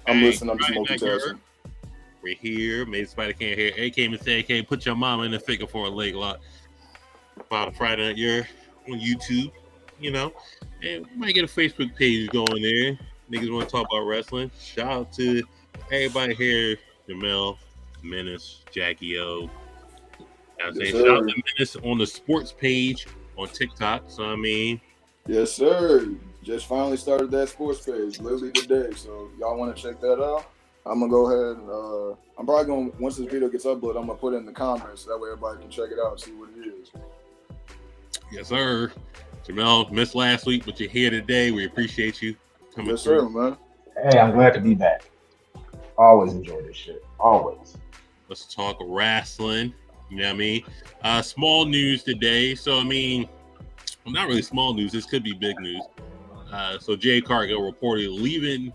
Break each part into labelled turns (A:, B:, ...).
A: I'm listening. I'm just
B: Right, Night Yerrr.
A: multitasking.
B: We're here. Maybe somebody can't hear. A came and said, "Okay, put your mama in the figure for a leg lock." About a Friday Night Yerrr on YouTube, you know, and we might get a Facebook page going there. Niggas want to talk about wrestling. Shout out to everybody here: Jamel, Menace, Jackie O. I'm
A: Yes,
B: saying shout out
A: sir.
B: to Menace on the sports page on TikTok. So I mean,
A: Yes, sir. Just finally started that sports page literally today. So y'all want to check that out? I'm gonna go ahead and I'm probably gonna, once this video gets uploaded, I'm gonna put it in the comments so that way everybody can check it out and see what it is.
B: yes, sir. Jamel missed last week, but you're here today. We appreciate you coming
A: Yes,
B: through.
A: sir, man.
C: Hey, I'm glad to be back. Always enjoy this shit. Always.
B: Let's talk wrestling. You know what I mean? Small news today. So, I mean, well, not really small news. This could be big news. So, Jade Cargill reportedly leaving,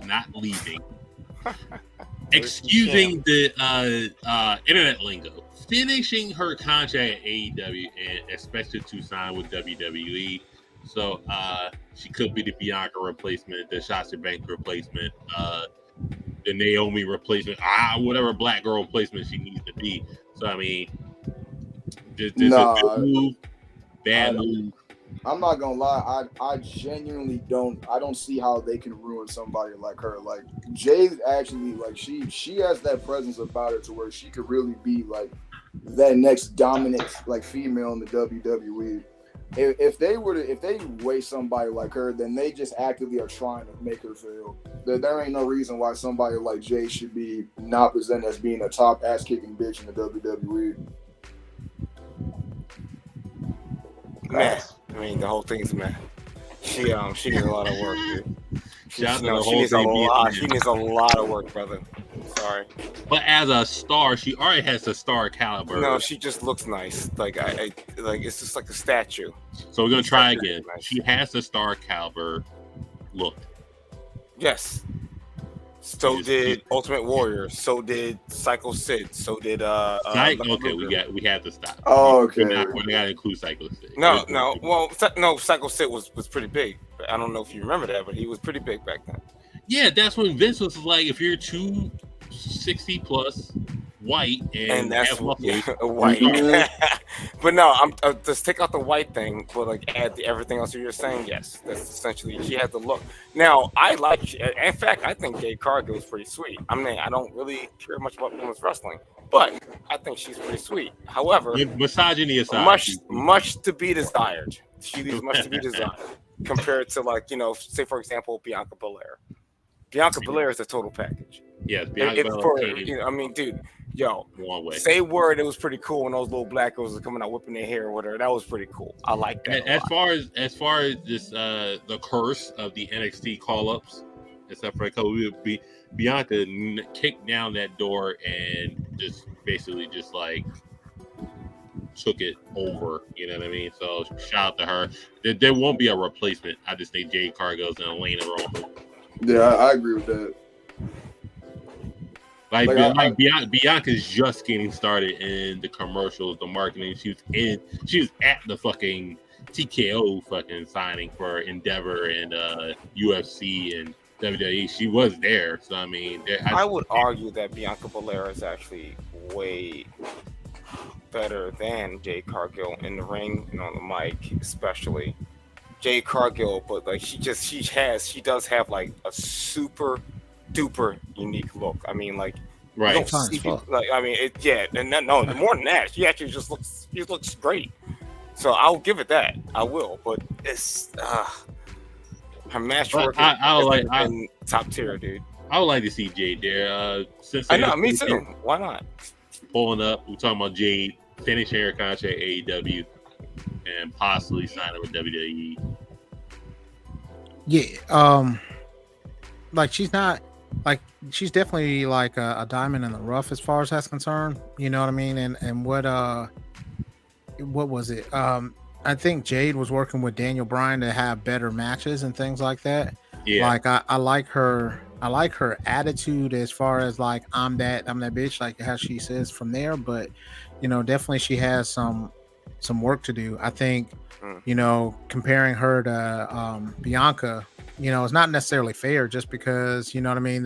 B: not leaving. Excusing the internet lingo. Finishing her contract at AEW and expected to sign with WWE. So, she could be the Bianca replacement, the Shotzi Bank replacement, the Naomi replacement, whatever black girl replacement she needs to be. So I mean, this is a good move, bad move.
A: I'm not gonna lie, I genuinely don't see how they can ruin somebody like her. Like Jade actually, like she has that presence about her to where she could really be like that next dominant like female in the WWE. If they waste somebody like her, then they just actively are trying to make her fail. There ain't no reason why somebody like Jay should be not presented as being a top ass kicking bitch in the WWE.
D: Man, I mean the whole thing's man. She needs a lot of work, dude. She needs a lot of work, brother. Sorry.
B: But as a star, she already has the star caliber.
D: No, she just looks nice. Like I like it's just like a statue.
B: So we're gonna try again. Nice. She has the star caliber look.
D: Yes. So did Ultimate Warrior. So did Psycho Sid. So did
B: okay, we had to stop.
A: Oh, okay.
B: We're not gonna include Psycho Sid.
D: No. Well, no. Psycho Sid was pretty big. I don't know if you remember that, but he was pretty big back then.
B: Yeah, that's when Vince was like, if you're 260 plus, white, and
D: that's white. But no, I'm just take out the white thing, but like add everything else you're saying. Yes, that's essentially she had the look. Now in fact, I think Jade Cargill is pretty sweet. I mean, I don't really care much about women's wrestling, but I think she's pretty sweet. However,
B: misogyny aside,
D: much to be desired. She leaves much to be desired compared to like say for example Bianca Belair. Bianca Belair is a total package.
B: Yes, Bianca
D: Belair. I mean, dude. Yo, say word. It was pretty cool when those little black girls were coming out whipping their hair or whatever. That was pretty cool. I like that.
B: As far as this the curse of the NXT call ups, except for Bianca kicked down that door and just basically just like took it over. You know what I mean? So shout out to her. There won't be a replacement. I just think Jade Cargill's in a lane of her own.
A: Yeah, I agree with that.
B: Like Bianca's just getting started in the commercials, the marketing. She was at the fucking TKO fucking signing for Endeavor and UFC and WWE. She was there, so I mean,
D: I would argue that Bianca Belair is actually way better than Jade Cargill in the ring and on the mic, especially Jade Cargill. But like she does have like a super duper unique look. I mean, like,
B: right?
D: And no, more than that, she actually just looks great. So I'll give it that. I will, but it's her match work is top tier, dude.
B: I would like to see Jade there.
D: I know, me too. Why not?
B: Pulling up, we're talking about Jade finishing her contract at AEW and possibly signing with WWE.
E: Yeah, like she's not. Like she's definitely like a diamond in the rough as far as that's concerned. You know what I mean? And what was it? I think Jade was working with Daniel Bryan to have better matches and things like that.
B: Yeah.
E: Like I like her. I like her attitude as far as like I'm that bitch, like how she says from there. But definitely she has some work to do. I think comparing her to Bianca. it's not necessarily fair just because, you know what I mean,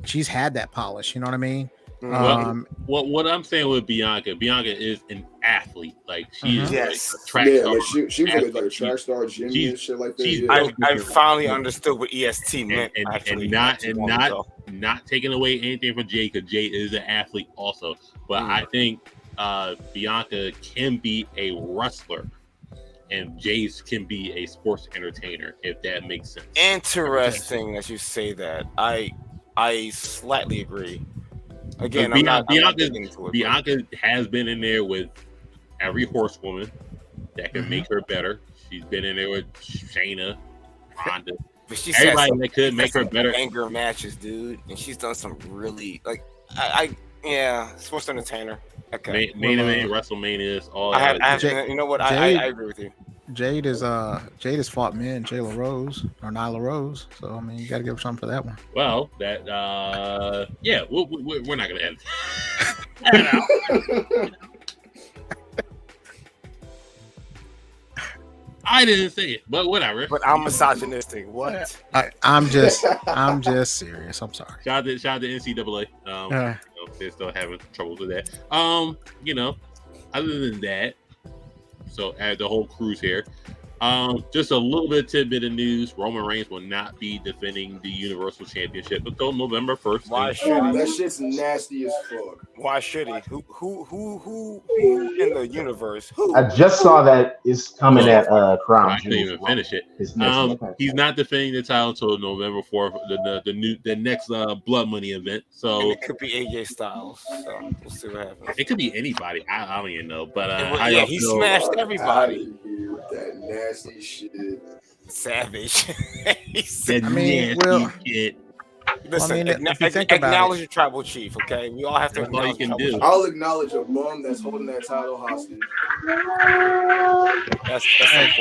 E: she's had that polish, you know what I mean?
B: What I'm saying with Bianca is an athlete. Like she is like a track star.
A: Like she was like a track star, gymnast, shit like that.
D: I finally understood what EST meant.
B: And not taking away anything from Jay, because Jay is an athlete also. But I think Bianca can be a wrestler, and Jay's can be a sports entertainer, if that makes sense.
D: Interesting that you say that. I slightly agree. Again,
B: Bianca has been in there with every horsewoman that can make her better. She's been in there with Shayna, Ronda.
D: But she
B: everybody that could make her better.
D: Anger matches, dude, and she's done some really sports entertainer. Okay,
B: main event, WrestleMania, all.
D: You know what? I agree with you.
E: Jade has fought men, Nyla Rose. So I mean, you got to give her something for that one.
B: Well, that we're not gonna end it I didn't say it, but whatever.
D: But I'm misogynistic. What?
E: I'm just serious. I'm sorry.
B: Shout out to NCAA. They're still having trouble with that. Other than that. So the whole cruise here. Just a little bit of tidbit of news. Roman Reigns will not be defending the Universal Championship until November 1st.
D: Why should he?
A: That shit's nasty as fuck.
D: Why should he? Who in the universe? Who?
C: I just saw that it's coming at Crown.
B: I couldn't even finish it. He's not defending the title until November 4th, the next Blood Money event. So
D: and it could be AJ Styles. So we'll see what happens.
B: It could be anybody. I don't even know. But
D: he smashed everybody.
A: That nasty shit.
D: Savage.
B: Shit.
D: Listen, acknowledge your tribal chief, okay? We all have to acknowledge
B: you can do.
A: I'll acknowledge a bum that's holding that title hostage.
D: That's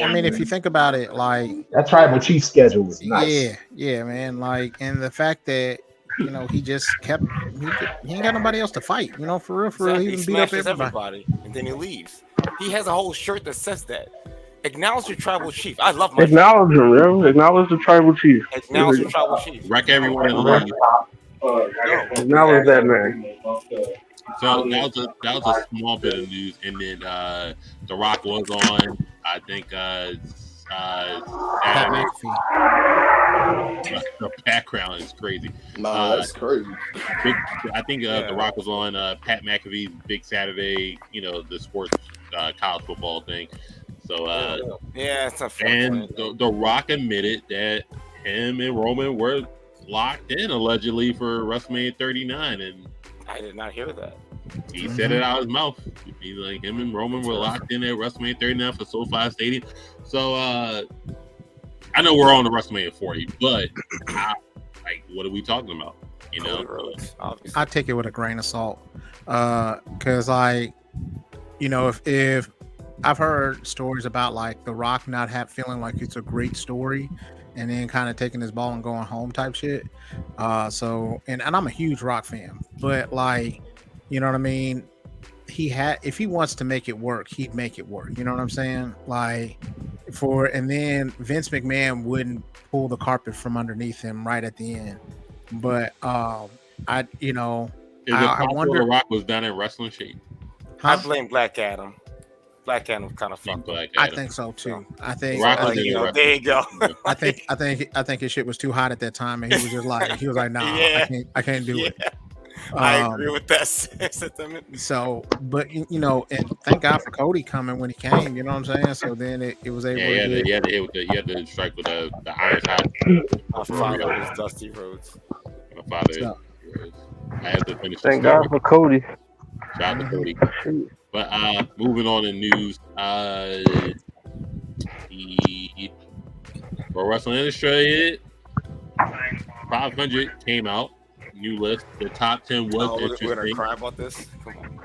E: I mean, if you think about it, like
C: that tribal chief schedule was nice.
E: Yeah, man. Like, and the fact that he just kept he ain't got nobody else to fight. For real, he beat up everybody,
D: and then he leaves. He has a whole shirt that says that. Acknowledge your tribal chief. I love my
F: acknowledge him, yo. Acknowledge the tribal chief.
D: Acknowledge your tribal chief.
B: Wreck everyone in the league.
F: Acknowledge that man.
B: So that was a small bit of news, and then The Rock was on. I think
E: Pat McAfee.
B: The background is crazy.
A: That's crazy.
B: I think The Rock was on Pat McAfee's Big Saturday. The sports college football thing. So
D: it's a fun
B: and the Rock admitted that him and Roman were locked in allegedly for WrestleMania 39, and
D: I did not hear that.
B: He said it out of his mouth. He's like, him and Roman were locked in at WrestleMania 39 for SoFi Stadium. So I know we're on the WrestleMania 40, but what are we talking about?
E: I take it with a grain of salt, because if I've heard stories about like The Rock not feeling like it's a great story, and then kind of taking his ball and going home type shit. And I'm a huge Rock fan, but you know what I mean? If he wants to make it work, he'd make it work. You know what I'm saying? And then Vince McMahon wouldn't pull the carpet from underneath him right at the end. But I wonder.
B: The Rock was done in wrestling shape.
D: I blame Black Adam. Black Adam kind of fucked up.
E: I think so too. I think
B: there
D: you go.
E: I think his shit was too hot at that time, and he was just nah, I can't do it.
D: I agree with that sentiment.
E: So, but and thank God for Cody coming when he came. You know what I'm saying? So then it was able.
B: You had to strike with the iron side.
D: My father was Dusty Rhodes.
B: My father. I had to finish.
F: Thank God for Cody.
B: Shout out to Cody. But moving on in news, the Pro Wrestling Illustrated 500 came out. New list. The top 10 was interesting.
D: We're gonna cry about this. Come on.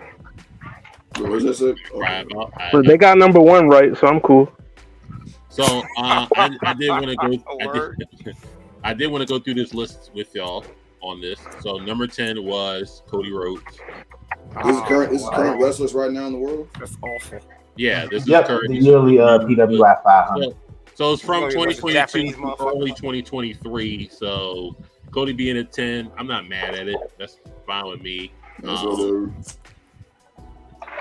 A: What was this?
B: Cry about.
F: But they got number 1 right, so I'm cool.
B: So I did want to go. I did want to go through this list with y'all on this. So number 10 was Cody Rhodes.
A: This is current wrestlers right now in the world.
D: That's awful.
B: Yeah, this is
C: current. The yearly PWI 500.
B: So it's from
D: He's gonna be a bunch of
B: 2022
D: Japanese
B: to
D: motherfuckers.
B: early 2023. So Cody being a 10, I'm not mad at it. That's fine with me.
A: That's whatever.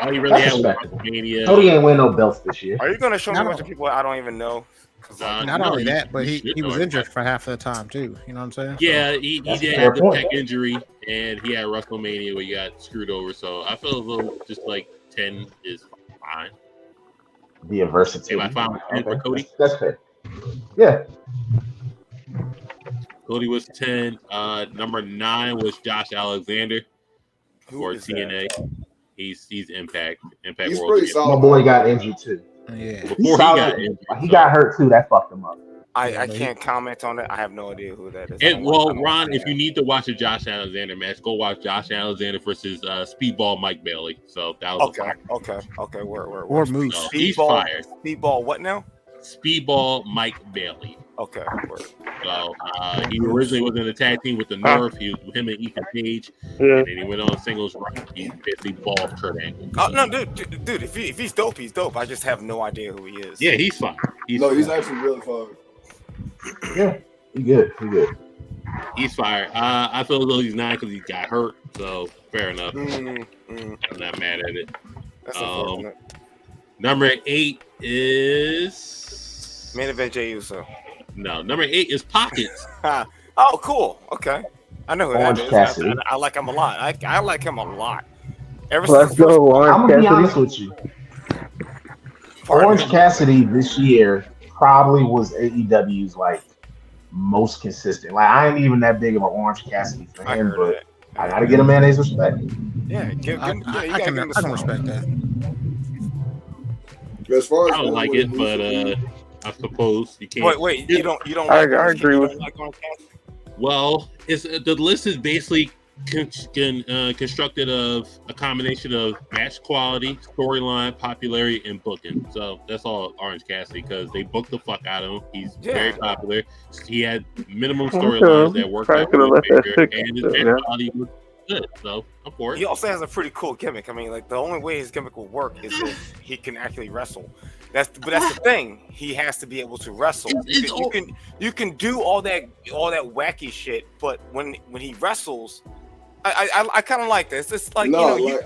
B: All you really
C: That's
B: had was
C: respectable.
B: WrestleMania.
C: Cody ain't win no belts this year.
D: Are you gonna show me a
E: Not
D: bunch of people I don't even know? 'Cause, like,
E: Not
B: No,
E: only
B: you-
E: that, but
B: you
E: he
B: should
E: was
B: know
E: injured
B: everybody.
E: for half of the time too. You know what I'm saying?
B: Yeah, he
C: That's a
B: did
C: fair
B: have the
C: point.
B: neck injury, and he had WrestleMania where he got screwed over. So I feel a little just like 10 is fine.
C: Be a versatility.
B: Am I fine with 10 for Cody?
C: That's fair. Yeah.
B: Cody was 10. Number 9 was Josh Alexander
D: who
B: for
D: is
B: TNA. He's Impact
A: He's
B: World
A: pretty
B: Champion.
A: solid.
C: My boy got injured too.
E: Yeah.
B: Before
C: He's
B: he
C: solid.
B: got injured.
C: He
B: so-
C: got hurt too. That fucked him up.
D: I can't comment on it. I have no idea who that is.
B: And, well, Ron, if you need to watch a Josh Alexander match, go watch Josh Alexander versus Speedball Mike Bailey. So that was a
D: okay.
B: fire.
D: Where?
E: Or Moose.
B: So he's
D: Speedball.
B: fired.
D: Speedball. What now?
B: Speedball Mike Bailey.
D: Okay. Word.
B: So he originally was in a tag team with the Nerve. He was with him and Ethan Page,
F: Yeah.
B: and then he went on singles run. He basically balled Kurt Angle.
D: Oh no, dude! If he's dope, he's dope. I just have no idea who he is.
B: Yeah, he's fine. He's
A: He's
B: fine.
A: actually really fun.
C: Yeah. He good.
B: He's fired. I feel as though he's not because he got hurt. So fair enough. I'm not mad at it.
D: That's unfortunate.
B: Number 8 is
D: Main event Jey Uso.
B: no. Number 8 is Pockets.
D: Oh, cool. Okay, I know who
C: Orange
D: that is.
C: Cassidy.
D: I like him a lot. I like him a lot. Ever
F: Let's
D: since
F: go,
C: I'm
F: Orange
C: gonna be honest
F: Cassidy.
C: with you. Orange Cassidy this year probably was AEW's like most consistent. Like I ain't even that big of an Orange Cassidy
D: I
C: fan,
D: heard
C: but
D: that.
C: I gotta get a man his respect.
D: Yeah,
E: I can respect that.
A: As far as
B: I don't like it, but I suppose you can't.
D: Wait, you don't
F: I
D: like
F: agree with-
D: like Orange Cassidy?
B: Well, it's the list is basically constructed of a combination of match quality, storyline, popularity, and booking. So that's all Orange Cassidy because they booked the fuck out of him. He's very popular. He had minimum storylines that worked out
F: Probably
B: with
F: could've let that
B: Baker,
F: stick,
B: and his
F: yeah.
B: match quality was good. So I'm for
D: He
B: it.
D: also has a pretty cool gimmick. I mean, like the only way his gimmick will work is if he can actually wrestle. That's the thing. He has to be able to wrestle. You can do all that wacky shit, but when he wrestles, I kind of like this. It's like
A: No,
D: you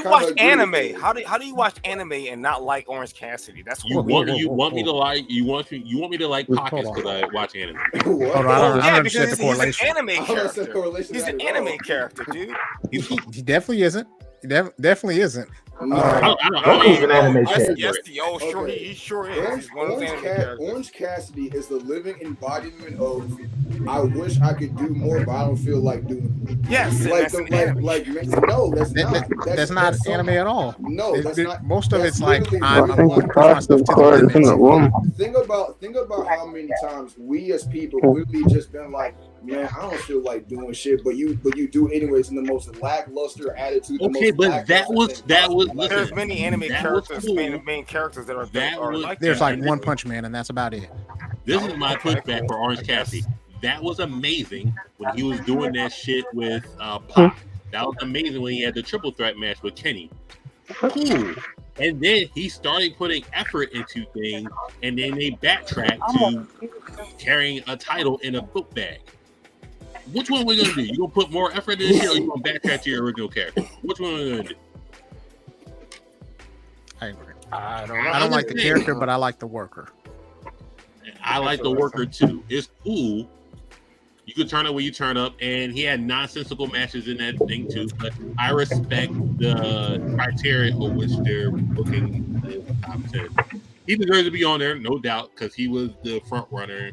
D: watch anime. How do you watch anime and not like Orange Cassidy? That's
B: You want me to like Pockets because I watch anime.
A: What?
E: Hold on, I don't understand
D: because
E: the correlation.
D: he's an anime
A: I don't understand
D: character.
A: correlation
D: He's
A: at
D: an
A: all.
D: anime character, dude.
E: He definitely isn't. He definitely isn't.
A: No.
C: Goku's an anime character.
D: Yes, sure,
A: Okay.
D: he sure is. He's one of those anime characters.
A: Orange Cassidy is the living embodiment of I wish I could do more, but I don't feel like doing it.
D: Yes, and
A: Like,
D: that's an anime.
A: no, that's not.
E: That's not
A: that's
E: anime at all.
A: No, that's not.
E: Most of
A: that's
E: it's like
A: literally
E: I'm
F: I think the
E: pushing myself to
F: costume
E: the
F: card is in the
E: limit.
F: room.
A: Think about how many times we as people literally just been like, man, I don't feel like doing shit, but you do anyways in the most lackluster attitude.
B: Okay, but that was
D: There's
B: listen.
D: many anime
B: That was
D: characters,
B: cool.
D: main characters that are
B: Was-
D: like
E: There's
D: that.
E: like One Punch Man, and that's about it.
B: This is my
D: Okay,
B: pushback
D: cool.
B: for Orange
D: I guess.
B: Cassidy. That was amazing when he was doing that shit with Pac. That was amazing when he had the triple threat match with Kenny. Cool. And then he started putting effort into things, and then they backtracked to carrying a title in a book bag. Which one are we gonna do? You gonna put more effort in this shit, or you gonna backtrack to your original character? Which one are we gonna do?
E: I agree.
D: I don't know.
E: I don't like the character, but I like the worker.
B: I like the worker too. It's cool. You could turn up when you turn up, and he had nonsensical matches in that thing too. But I respect the criteria of which they're booking the top 10. He deserves to be on there, no doubt, because he was the front runner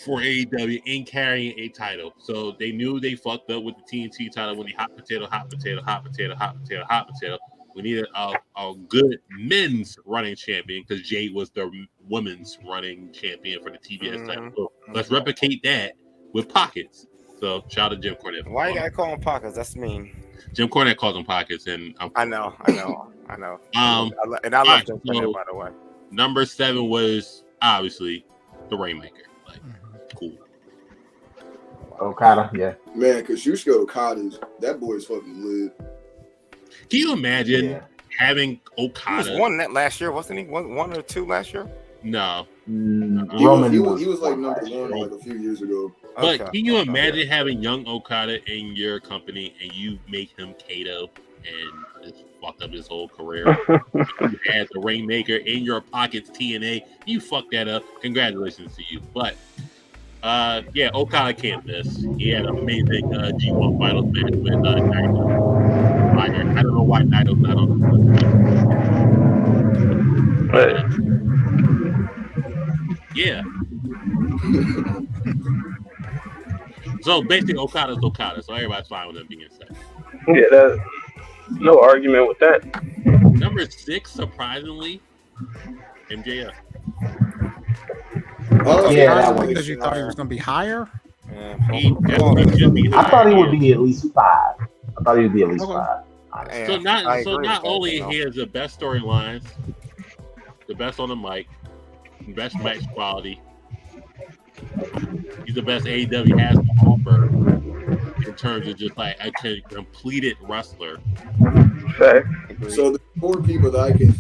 B: for AEW in carrying a title. So they knew they fucked up with the TNT title when he hot potato. We needed a good men's running champion because Jay was the women's running champion for the TBS title. So let's replicate that with Pockets. So shout out to Jim Cornette.
D: Why you gotta call him pockets? That's mean.
B: Jim Cornette calls them Pockets, and
D: I know.
B: And
D: I love
B: right,
D: Jim
B: so-
D: Cornette, by the way.
B: number 7 was obviously the Rainmaker. Like, cool.
C: Okada, yeah.
A: Man, because Yusuke Okada's that boy's fucking lit.
B: Can you imagine
C: Yeah.
B: having
D: He was
B: Okada?
D: one that last year, wasn't he? One or two last year?
B: No.
C: Roman
A: he was like number
C: last year.
A: one like a few years ago.
B: But can you imagine having young Okada in your company and you make him Kato and just fuck up his whole career? You had the Rainmaker in your pockets, TNA. You fucked that up. Congratulations to you. But yeah, Okada can't miss. He had an amazing G1 Finals match with Naito. I don't know why Naito's not on the list. Yeah. So basically, Okada's Okada, so everybody's fine with him being second.
F: Yeah, no argument with that.
B: Number 6, surprisingly, MJF.
C: Yeah, that one.
E: Because you thought he was going to be higher?
B: He definitely should be higher.
C: I thought he would be at least 5. I thought he would be at least 5.
B: Yeah, so not only he has the best storylines, the best on the mic, the best match quality, he's the best AEW has to offer in terms of just like a completed wrestler.
F: Okay.
A: So there's 4 people that I can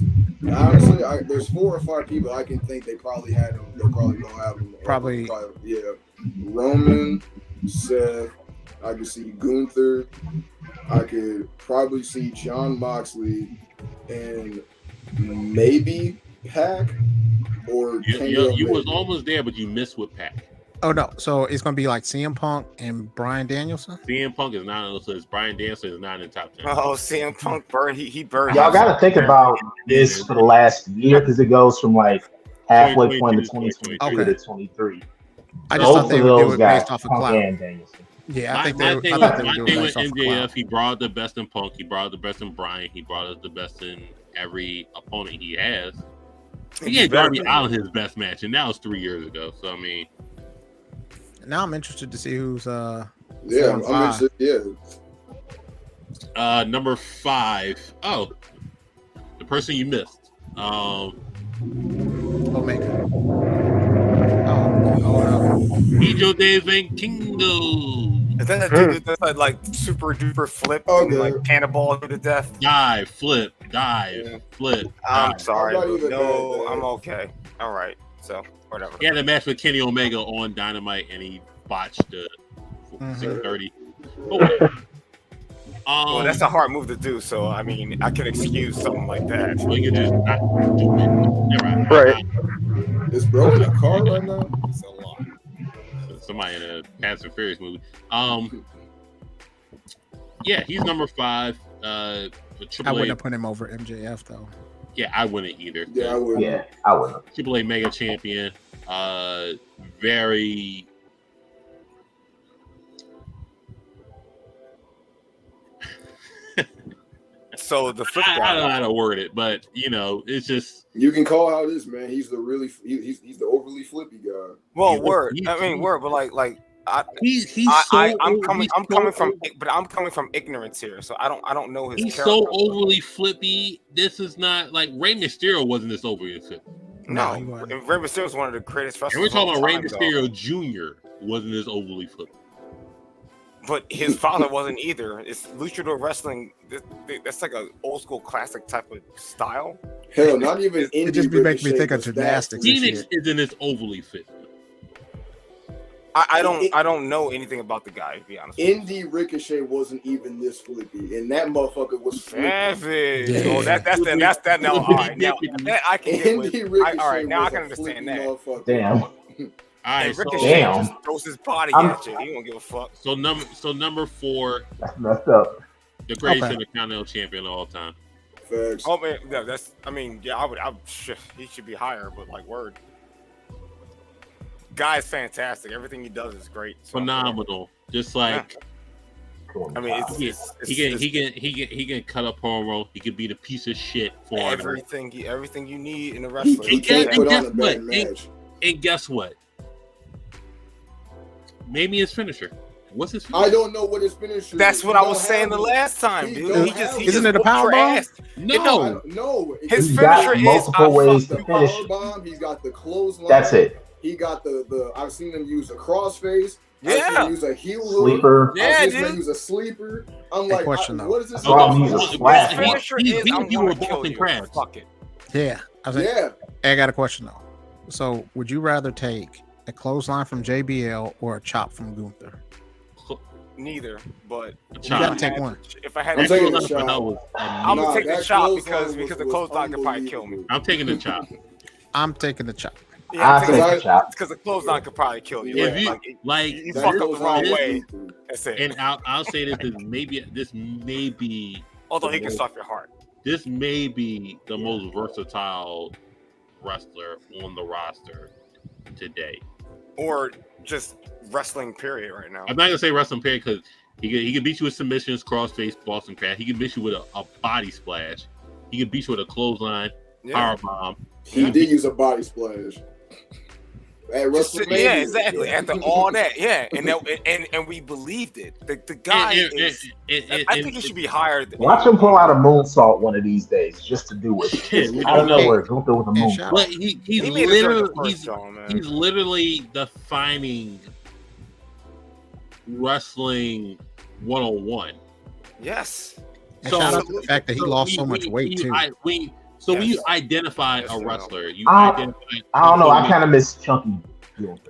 A: honestly, there's 4 or 5 people I can think they probably had him. They probably don't have him.
E: Probably.
A: Yeah. Roman, Seth. I could see Gunther. I could probably see John Moxley and maybe Pac or
B: you was almost there, but you missed with Pac.
E: Oh no! So it's going to be like CM Punk and Bryan Danielson.
B: CM Punk is not on the list. Bryan Danielson is not in the top 10.
D: Oh, CM Punk burned. He burned.
C: Y'all got to think about this for the last year because it goes from like halfway point to 2022 to 23.
E: I just thought they would do it based off of
C: Punk
E: clout.
C: and Danielson.
E: Yeah,
B: my thing with MJF, he brought the best in Punk, he brought the best in Bryan, he brought the best in every opponent he has. He had Darby Allin his best match, and that was 3 years ago. So I mean,
E: now I'm interested to see who's
A: I'm interested. Yeah.
B: Number 5. Oh, the person you missed.
E: Omega.
B: Hijo de Vikingo.
D: Is that a dude that's like super duper flip and like cannonball to death?
B: Dive, flip, flip.
D: I'm sorry. No, I'm okay. All right. So whatever.
B: He had a match with Kenny Omega on Dynamite and he botched the 630.
D: Well, that's a hard move to do. So I mean, I can excuse something like that.
B: Well, you can just not do it.
F: Right.
A: Is bro in a car right now?
D: It's a lot.
B: Somebody in a Fast and Furious movie. Yeah, he's number 5.
E: I wouldn't have put him over MJF though.
B: Yeah, I wouldn't either.
A: Yeah, I would.
C: Yeah, I would.
B: Triple A Mega Champion. Very.
D: So the flip
B: I don't know how to word it, but you know, it's just
A: you can call how it is, man. He's the he's the overly flippy guy.
D: Well, word. But I'm coming from ignorance here, so I don't know his.
B: He's
D: character.
B: So overly flippy. This is not like Rey Mysterio wasn't this overly flippy.
D: No, Rey Mysterio is one of the greatest wrestlers.
B: And we're talking about Rey Mysterio Jr. wasn't this overly flippy.
D: But his father wasn't either. It's luchador wrestling. That's like an old school classic type of style.
A: Hell, not even
E: it just makes me think of gymnastics.
B: Phoenix isn't as overly fit.
D: I don't know anything about the guy, to be honest.
A: Indie Ricochet wasn't even this flippy, and that motherfucker was
D: savage. Yeah. Oh, that's that now. All right, now that I can get with. All right, now I can understand that.
C: Damn.
B: All right,
D: Ricochet just throws his body at you. He won't give a fuck.
B: So number 4.
C: That's messed up.
B: The greatest Intercontinental Champion of all time.
A: Facts.
D: Oh man, I would. He should be higher, but like word. Guy's fantastic. Everything he does is great. So
B: phenomenal. Just like
D: I mean,
B: he can cut a promo. He can be the piece of shit for
D: everything you need in a wrestler.
B: And guess what? Maybe his finisher. What's his finisher?
A: I don't know what his finisher is.
D: That's what I was saying the last time, dude.
E: Isn't it a power bomb?
A: No.
D: His finisher is
C: multiple ways to finish.
A: He's got the clothesline.
C: That's it.
A: He got the I've seen him use a crossface.
D: Yeah.
A: I've seen him use a heel
C: sleeper.
A: I've seen him use a sleeper. I'm like, what is this?
B: He beat you with Boston Crabs.
E: Fuck it. Yeah. I got a question though. So, would you rather take a clothesline from JBL or a chop from Gunther?
D: Neither, but
E: You gotta take one.
D: if I had
A: I'm
D: to
A: taking
D: choose,
A: the chop.
D: I'm gonna take the
A: that
D: chop
A: clothesline
D: because the
A: was
D: clothesline could probably kill me.
B: I'm taking the chop.
E: I'm taking the chop.
D: Yeah,
C: I take the chop.
D: because the clothesline could probably kill you.
B: If you
D: You
A: That
D: fucked up the
A: clothesline
D: wrong
A: was
D: way.
A: lethal.
D: That's it.
B: and I'll say this may be
D: Although he can stop your heart.
B: this may be the most versatile wrestler on the roster today.
D: Or just wrestling period right now.
B: I'm not gonna say wrestling period because he can beat you with submissions, crossface, Boston Crab. He can beat you with a body splash. He can beat you with a clothesline, power bomb.
A: He did use a body splash. At WrestleMania.
D: Yeah, exactly. After all that, yeah, and we believed it. The guy I think he should be hired.
C: Watch him pull out a moonsault one of these days just to do it. I don't know where Gunther with a moonsault.
B: But he's literally defining wrestling 101.
D: Yes.
E: And shout out to the fact that he lost so much weight too.
B: When you identify a wrestler,
C: I don't know. I kind of miss Chunky.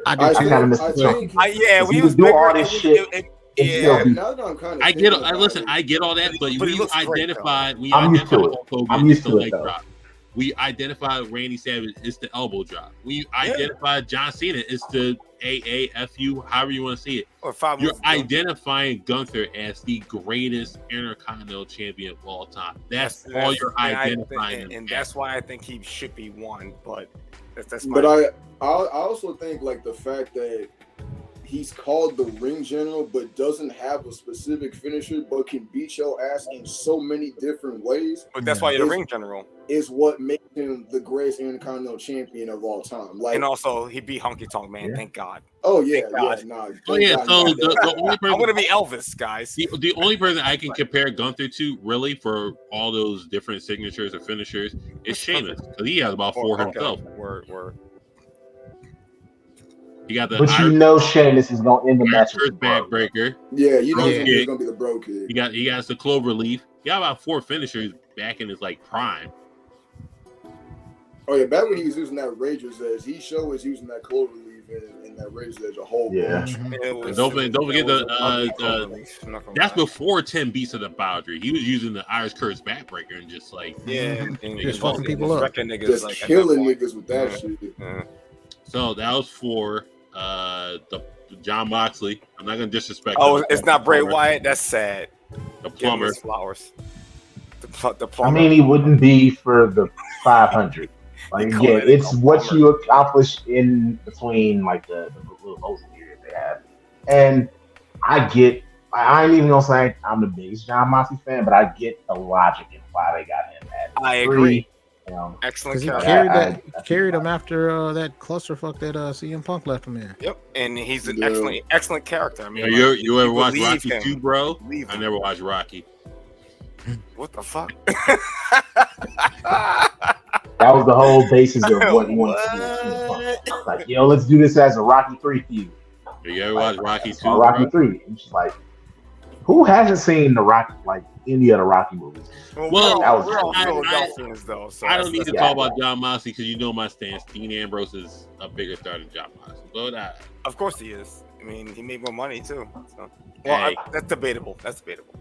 C: I kind of miss the Chunky.
D: We
C: was doing all this shit.
B: I get. Listen, I get all that, but when you identify,
C: I'm used to it.
B: We identify Randy Savage, it's the elbow drop. We identify John Cena, it's the AAFU, however you want to see it. You're identifying Gunther as the greatest Intercontinental Champion of all time. That's all you're identifying.
D: And that's why I think he should be one. But that's.
A: But I also think like the fact that he's called the ring general, but doesn't have a specific finisher, but can beat your ass in so many different ways.
D: But that's why you're the ring general.
A: Is what makes him the greatest Intercontinental Champion of all time. Like,
D: and also he beat Honky Tonk Man. Thank God.
A: Oh yeah,
D: God.
A: yeah, nah.
B: Oh yeah. So the only person
D: I'm gonna be Elvis, guys.
B: The only person I can compare Gunther to, really, for all those different signatures or finishers, is Sheamus, because he has about 4 himself.
D: Word.
B: You got the
C: Sheamus is gonna end the match with
B: backbreaker.
A: Yeah, you know he's gonna be the bro kid.
B: He got the clover leaf. He got about 4 finishers back in his prime.
A: Oh yeah, back when he was using that Razor's Edge, he sure was using that clover leaf in that Razor's Edge a whole bunch.
B: Don't forget that's before 10 beats of the boundary. He was using the Irish Curse backbreaker and just
E: just fucking people up,
A: just killing niggas with that shit.
D: Yeah.
B: So that was for the John Moxley. I'm not gonna disrespect.
D: Oh, it's not Bray Wyatt. That's sad.
B: The plumber.
D: Flowers. The plumber.
C: I mean, he wouldn't be for the 500. It's what you accomplish in between the little motion period they have. And I ain't even gonna say I'm the biggest John Moxley fan, but I get the logic in why they got him at
D: I agree.
C: Excellent.
E: He carried him after that clusterfuck that CM Punk left him in.
D: Yep, and he's an excellent character. I mean,
B: you ever watch Rocky 2, bro? I never watched Rocky.
D: What the fuck?
C: That was the whole basis of what he wanted to do. Let's do this as a Rocky 3 feud.
B: You ever watch Rocky 2?
C: Rocky 3. And she's like, who hasn't seen the Rocky, any of the Rocky movies?
D: Well, we're all Philadelphians, though. So
B: I don't need to talk about John Moxley because you know my stance. Dean Ambrose is a bigger star than John Moxley. But
D: of course he is. I mean, he made more money too. So. Well, that's debatable.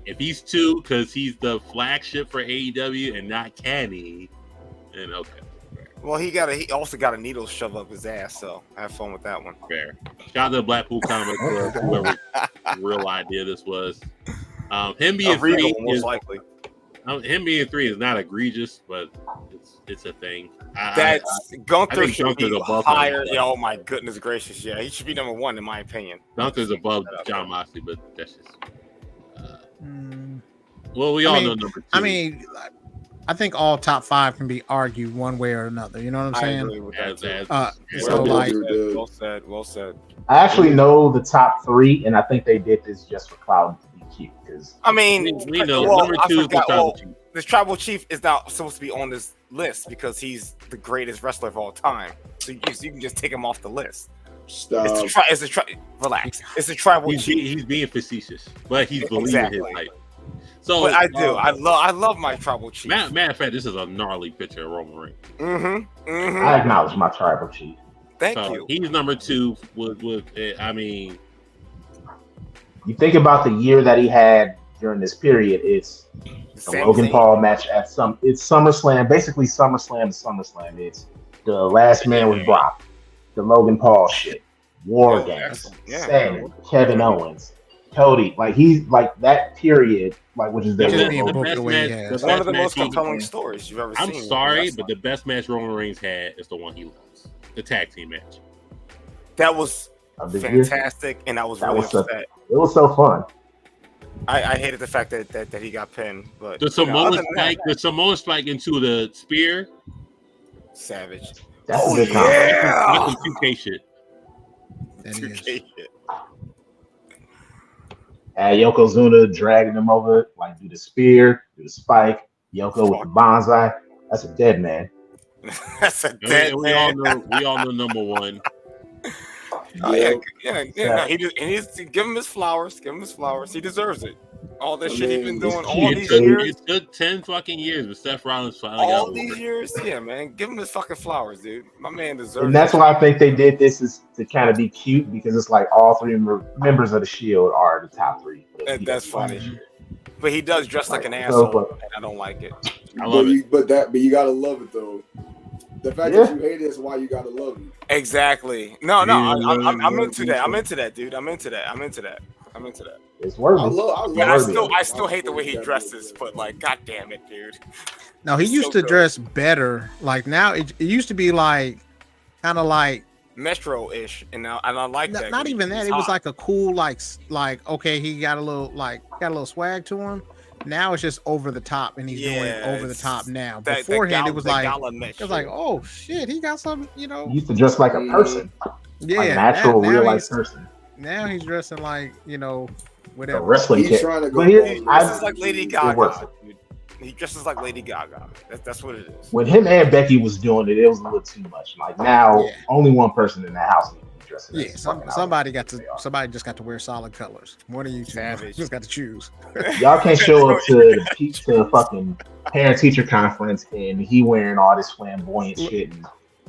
B: If he's 2 because he's the flagship for AEW and not Kenny, then okay.
D: Well, he also got a needle shoved up his ass, so have fun with that one.
B: Fair. Shout out to Blackpool Comic Club, whoever real idea this was. Him being 3
D: most likely.
B: Him being 3 is not egregious, but it's a thing.
D: Gunther should be higher. Yeah, oh my goodness gracious! Yeah, he should be number 1 in my opinion.
B: Gunther's above John Moxley, but that's just. Well, we all know number 2.
E: I mean, I think all top 5 can be argued one way or another. You know what I'm saying?
D: I agree with that. Well said.
C: I actually know the top 3, and I think they did this just for cloud to be cute. Because
B: I mean, we know number 2 is the Tribal Chief.
D: The Tribal Chief is not supposed to be on this list because he's the greatest wrestler of all time. So you can just take him off the list.
A: Stop.
D: Relax. It's a Tribal Chief.
B: He's being facetious, but he's believing his hype. So
D: but I do. I love my Tribal Chief.
B: Matter of fact, this is a gnarly picture of Roman Reigns.
C: I acknowledge my Tribal Chief.
D: Thank
B: So
D: you.
B: he's number 2 with I mean,
C: You think about the year that he had during this period. It's the
D: Sami
C: Logan
D: Zayn.
C: Paul match at it's SummerSlam, basically SummerSlam to SummerSlam. It's the last man was Brock, the Logan Paul shit, War
D: Oh,
C: Games,
D: excellent. Yeah.
C: Sammy, Kevin Owens, Cody. Like he's like that period, like which is
B: the,
E: just
C: their
E: being
B: the
E: booked
B: best
E: the way he
B: match.
E: has.
B: The
D: One
B: best
D: of the
B: match
D: most
B: he-
D: compelling stories you've ever seen.
B: I'm
D: in
B: sorry,
D: wrestling.
B: but the best match Roman Reigns had is the one he lost, the tag team match.
D: That was
C: of this year.
D: fantastic, and I was
C: That
D: really
C: was so,
D: upset.
C: it was so fun.
D: I hated the fact that he got pinned, but
B: The
D: you know,
B: Samoan
D: other than that,
B: spike, the Samoan spike into the spear.
D: savage.
C: That's
D: Oh,
C: a good combo.
D: yeah.
B: That's some 2K shit.
E: That is.
D: 2K shit.
C: Yokozuna dragging him over, like do the spear, do the spike. Yoko with the bonsai. That's a dead man.
D: That's a
B: And
D: dead
B: we all
D: man.
B: know number 1.
D: Oh, yeah. No, he needs to give him his flowers. Give him his flowers. He deserves it. All this shit he's been doing all
B: It
D: these
B: took,
D: years.
B: it took 10 fucking years, but Seth Rollins finally
D: All
B: got
D: these
B: over.
D: years, yeah, man. Give him his fucking flowers, dude. My man deserves.
C: And that's
D: that
C: why I think they did this is to kind of be cute because it's like all three members of the Shield are the top 3.
D: That's funny. But he does dress like an
C: So,
D: asshole, and I don't like it.
B: I love it.
A: But you gotta love it though. The fact that you hate it is why you gotta love it.
D: Exactly. No, I'm into that. I'm into that, dude. I'm into that.
C: It's worthy.
D: But I still hate the way he dresses. But like, god damn it, dude.
E: No, he
D: He's
E: used
D: so
E: to
D: good.
E: dress better. Like now, it used to be like kind of like
D: Metro-ish, and I like that.
E: not even that. It was like a cool like okay, he got a little swag to him. Now it's just over the top, and he's doing over the top now. Beforehand, it was like oh shit, he got some,
C: He used to dress like a person, like a natural, real life person.
E: Now he's dressing like whatever.
C: A wrestling kid.
D: He dresses like Lady Gaga. Dude. He dresses like Lady Gaga. That's what it is.
C: When him and Becky was doing it, it was a little too much. Like now, only one person in the house needs to be dressing.
E: Yeah, somebody just got to wear solid colors. One of you two just got to choose.
C: Y'all can't show up to fucking parent teacher conference and he wearing all this flamboyant shit and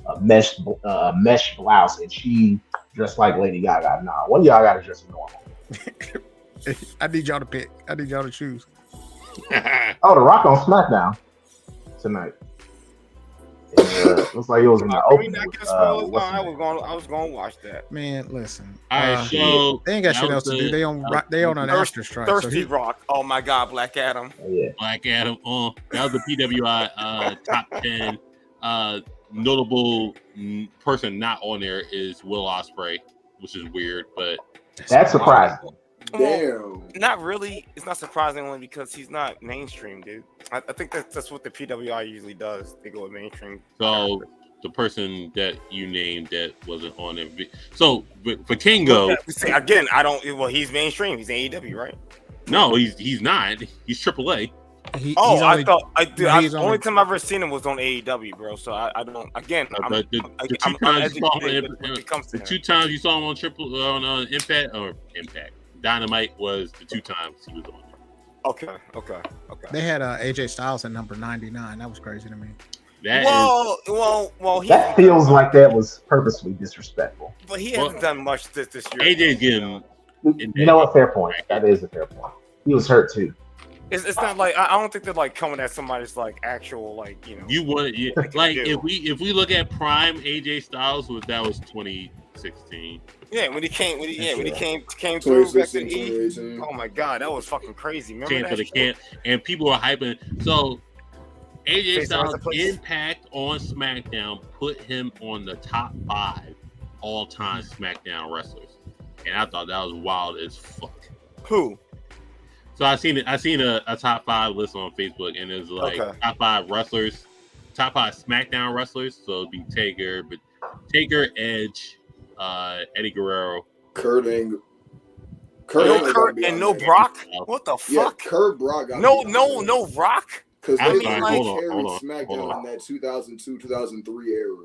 C: a mesh blouse and she dressed like Lady Gaga. Nah, one of y'all got to dress normal.
E: I need y'all to pick. I need y'all to choose.
C: Oh, The Rock on SmackDown tonight. Looks like it was in the opening.
D: I was going to watch that.
E: Man, listen.
B: All right, so
E: they ain't got shit else to do. They on an after strike.
D: Thirsty Rock. Oh my God, Black Adam.
C: Oh, yeah.
B: Black Adam. That was the PWI top 10. Notable person not on there is Will Ospreay, which is weird, but
C: that's surprising.
A: Damn.
D: Not really. It's not surprising only because he's not mainstream, dude. I think that's what the PWI usually does. They go with mainstream.
B: So the person that you named that wasn't on it. So for Kingo,
D: again, I don't. Well, he's mainstream. He's AEW, right?
B: No, he's not. He's AAA.
E: The
D: only time I've ever seen him was on AEW, bro. So I don't. Again,
B: the two times you saw him on Impact. Dynamite was the 2 times he was on there.
D: Okay.
E: They had AJ Styles at number 99. That was crazy to me.
C: That feels like that was purposely disrespectful.
D: But he hasn't done much this year.
B: AJ's getting.
C: You know what? Fair point. That is a fair point. He was hurt too.
D: It's not like I don't think they're like coming at somebody's like actual like
B: You want like if we look at prime AJ Styles that was 2016.
D: Yeah, when he came through back to E. Oh my God, that was fucking crazy. Remember
B: Came for the camp, and people were hyping. So AJ Styles' impact on SmackDown put him on the top 5 all-time SmackDown wrestlers, and I thought that was wild as fuck.
D: Who?
B: So I seen a top 5 list on Facebook, and it's like top 5 wrestlers, top 5 SmackDown wrestlers. So it'd be Taker, Edge, Eddie Guerrero,
A: Kurt
D: and no Brock. What the fuck?
A: Yeah, Kurt Brock.
D: No Rock.
A: Because they
B: hold
A: carried
B: on.
A: SmackDown in that 2002-2003 era.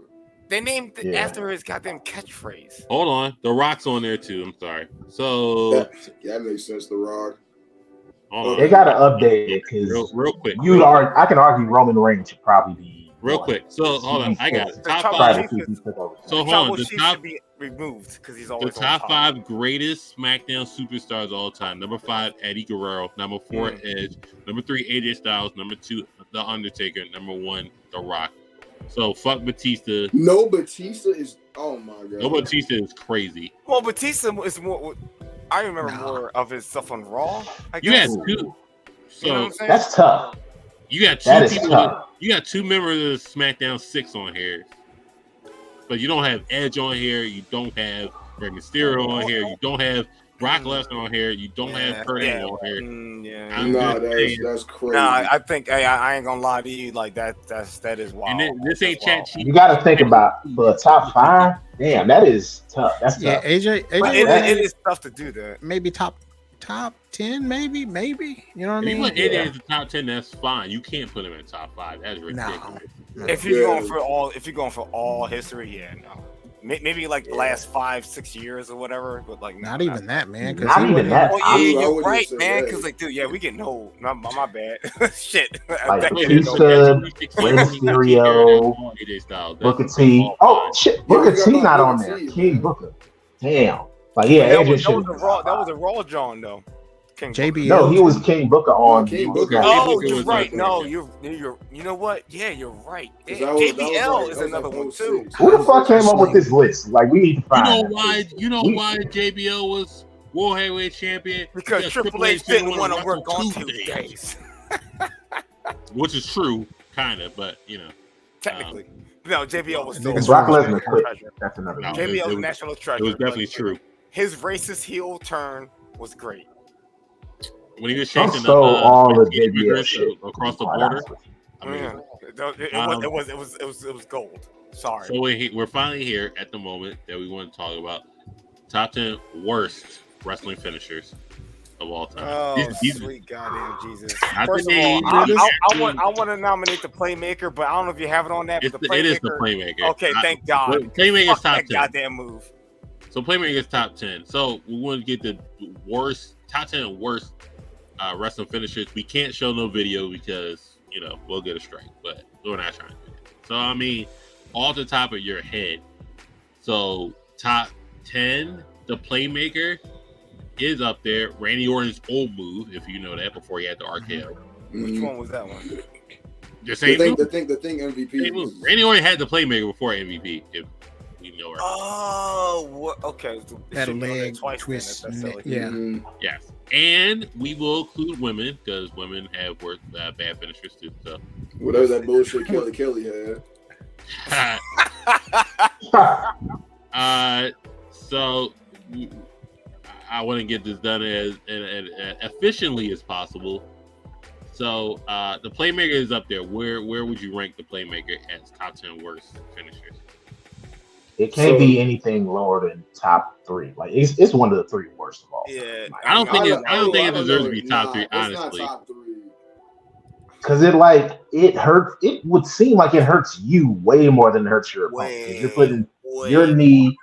D: They named it after his goddamn catchphrase.
B: Hold on, The Rock's on there too. I'm sorry. So
A: that makes sense. The Rock.
C: They got to update it because
B: real quick.
C: I can argue Roman Reigns should probably be
B: Real quick. So hold on, I got it.
D: The
B: Top
D: Tribal
B: five.
D: Chief
B: So hold
D: Tribal
B: on, the
D: Chief
B: top
D: should be removed because he's
B: the
D: always on
B: top 5 greatest SmackDown superstars of all time. Number 5, Eddie Guerrero. Number 4, Edge. Number 3, AJ Styles. Number 2, The Undertaker. Number 1, The Rock. So fuck Batista.
A: No, Batista is. Oh my god.
B: No, Batista is crazy.
D: Well, Batista is more. I remember more of his stuff on Raw. I
B: You had
D: guess.
B: 2. So
D: You know what I'm saying?
C: That's tough.
B: you got 2
C: That is
B: people.
C: tough.
B: You got 2 members of SmackDown 6 on here. But you don't have Edge on here. You don't have Rey Mysterio on here. You don't have Brock Lesnar on here. You don't have Kurt Angle on here. I'm
A: Nah,
B: just saying.
A: that's crazy.
D: Nah, I think I ain't gonna lie to you. Like that is wild.
B: And then, this ain't chat sheet.
C: You got to think about for a top 5. Damn, that is tough. That's tough.
E: Yeah, AJ
D: But it is tough to do that.
E: maybe top 10, maybe. You know what I
B: If you
E: mean?
B: put Eddie as the top 10, that's fine. You can't put him in top 5. That's ridiculous.
D: If you're going for all history, yeah, no. Maybe like the last 5-6 years or whatever, but like
E: Not even that, man. 'cause
C: Not
E: he
C: even
E: wasn't
C: that.
D: Oh
A: I
D: yeah, you're
A: wouldn't
D: right,
A: say
D: man.
A: that.
D: Because like, dude, yeah, we getting old. My bad. Shit.
C: Like
D: That-
C: Batista, Rey Mysterio,
B: AJ Styles.
C: Booker T. Oh shit, Booker
A: Yeah,
C: T
A: we got
C: not on
A: Booker
C: there.
A: T,
C: King
A: man.
C: Booker. Damn. Like yeah,
D: that
C: AJ
D: was
C: should.
D: a Raw John though. King
E: JBL.
C: No, he was King Booker on.
A: King Booker.
D: Oh,
B: Booker
D: you're
B: was
D: right.
B: like-
D: No, you're. You know what? Yeah, you're right.
A: That was
D: JBL
A: like-
D: is
A: that was
D: another
A: like
D: one too.
A: 06.
C: Who the fuck came up with this list? Like we need to
B: You
C: find.
B: know
C: that
B: why?
C: list.
B: You know
C: We-
B: why JBL was World Heavyweight Champion?
D: Because Triple H didn't want to work on Tuesdays.
B: Which is true, kind of, but you know,
D: Technically, no. JBL was still
E: Niggas
C: Brock
E: was
C: Lesnar quit. That's another.
B: No,
C: one.
D: JBL
B: it
D: was
B: was-
D: national treasure.
B: it was definitely
D: but
B: true.
D: His racist heel turn was great.
B: When he was
C: Trump
B: chasing
C: stole all the
B: Mexican
C: JBL
B: immigrants
C: shit.
B: across the
C: Quite
B: border.
C: honest with you.
B: I mean,
D: It was gold. Sorry.
B: so we're finally here at the moment that we want to talk about top 10 worst wrestling finishers of all time.
D: Oh,
B: These-
D: sweet goddamn Jesus!
B: Not
D: First
B: the
D: of all,
B: name,
D: I want to nominate the Playmaker, but I don't know if you have it on that. But
B: it is the Playmaker.
D: Okay, thank God.
B: Playmaker's
D: Fuck
B: top
D: that
B: 10.
D: goddamn move.
B: So Playmaker's top 10. So we want to get the top 10 worst wrestling finishers. We can't show no video because we'll get a strike, but we're not trying to do that. So I mean, off the top of your head, so top 10, the Playmaker is up there. Randy Orton's old move, if you know that, before he had the RKO.
D: Which one was that one?
B: The same
A: The
B: move.
A: thing MVP.
B: Same move. Randy Orton had the Playmaker before MVP, if you know her.
D: Oh, okay.
E: Had a
D: Should've done that
E: leg
D: twice then,
E: twist.
D: that's silly.
E: Yeah.
A: Mhm.
B: Yes, and we will include women because women have worse bad finishers too. So.
A: Whatever that bullshit Kelly had.
B: So I want to get this done as efficiently as possible. So the Playmaker is up there. Where would you rank the Playmaker as top 10 worst finishers?
C: It can't be anything lower than top 3. Like it's one of the 3 worst of all.
D: Yeah,
B: I don't think it deserves to be
A: Nah,
B: top 3.
A: it's
B: Honestly,
A: not top 3.
C: Because it hurts. It would seem like it hurts you way more than it hurts your opponent. 'Cause you're putting your knee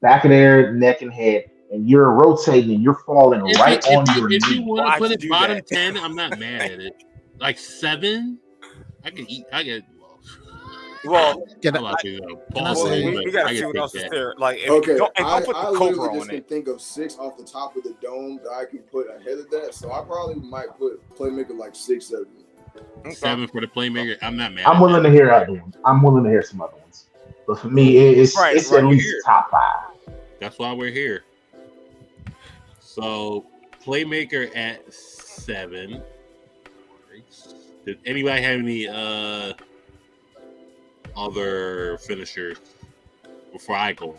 C: back of their neck and head, and you're rotating, and you're falling right on your
B: if you
C: knee.
B: want to
D: Why'd
B: put
D: you
B: it
D: do
B: bottom
D: that?
B: 10, I'm not mad at it. Like 7, I can eat. I get.
D: Well,
E: Can
B: I'm
E: I-
B: about to,
E: can I
B: pause
E: say-
B: a little
D: we
B: bit.
D: gotta
B: I
D: see
B: can
D: what
B: take
D: else is
B: that.
D: there. Like,
A: Okay,
D: don't
A: I
D: put the
A: literally
D: Cobra
A: just
D: on
A: can
D: it.
A: think of 6 off the top of the dome that I can put ahead of that. So I probably might put Playmaker like 6, 7.
B: 7 for the Playmaker. I'm not mad.
C: I'm
B: at
C: willing
B: that.
C: to hear other ones. I'm willing to hear some other ones. But for me, it's
D: Right,
C: at
D: right.
C: least top 5.
B: That's why we're here. So Playmaker at 7. Did anybody have any other finishers before I go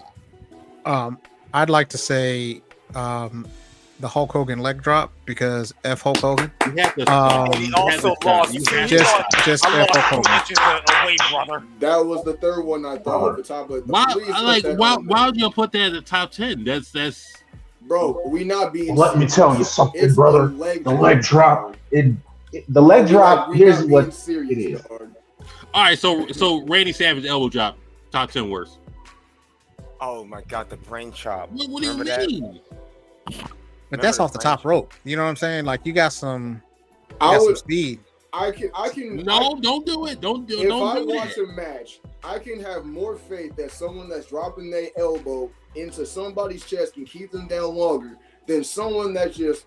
B: on?
E: I'd like to say the Hulk Hogan leg drop because F Hulk Hogan.
B: You have to
E: Um,
B: stop.
D: He
B: You have
D: also
B: to stop.
D: lost.
B: You
D: two-
B: have
E: Just-
B: to stop.
E: just
D: I
E: F
D: lost
E: Hulk
D: 2
E: Hogan.
D: inches away, brother.
A: That was the third one I thought at the top of the
B: Why?
A: please put
B: Like,
A: that
B: why?
A: on
B: Why
A: there.
B: would you put that at the top 10? That's.
A: Bro, we not being
C: Let me
A: serious.
C: tell you something,
A: It's
C: brother. The leg drop. The leg drop.
A: We
C: Here's
A: not
C: what
A: being serious,
C: it is.
A: dog.
B: All right. So Randy Savage elbow drop, top 10 worst.
D: Oh my God, the brain chop.
B: What do you
D: Remember that?
B: mean?
E: But that's
D: Remember
E: off the
D: the
E: top rope. You know what I'm saying? Like you got some
A: I
E: some
A: would
E: speed.
A: I I can.
B: No, don't do it. Don't do
A: If I
B: it.
A: watch a match, I can have more faith that someone that's dropping their elbow into somebody's chest can keep them down longer than someone that just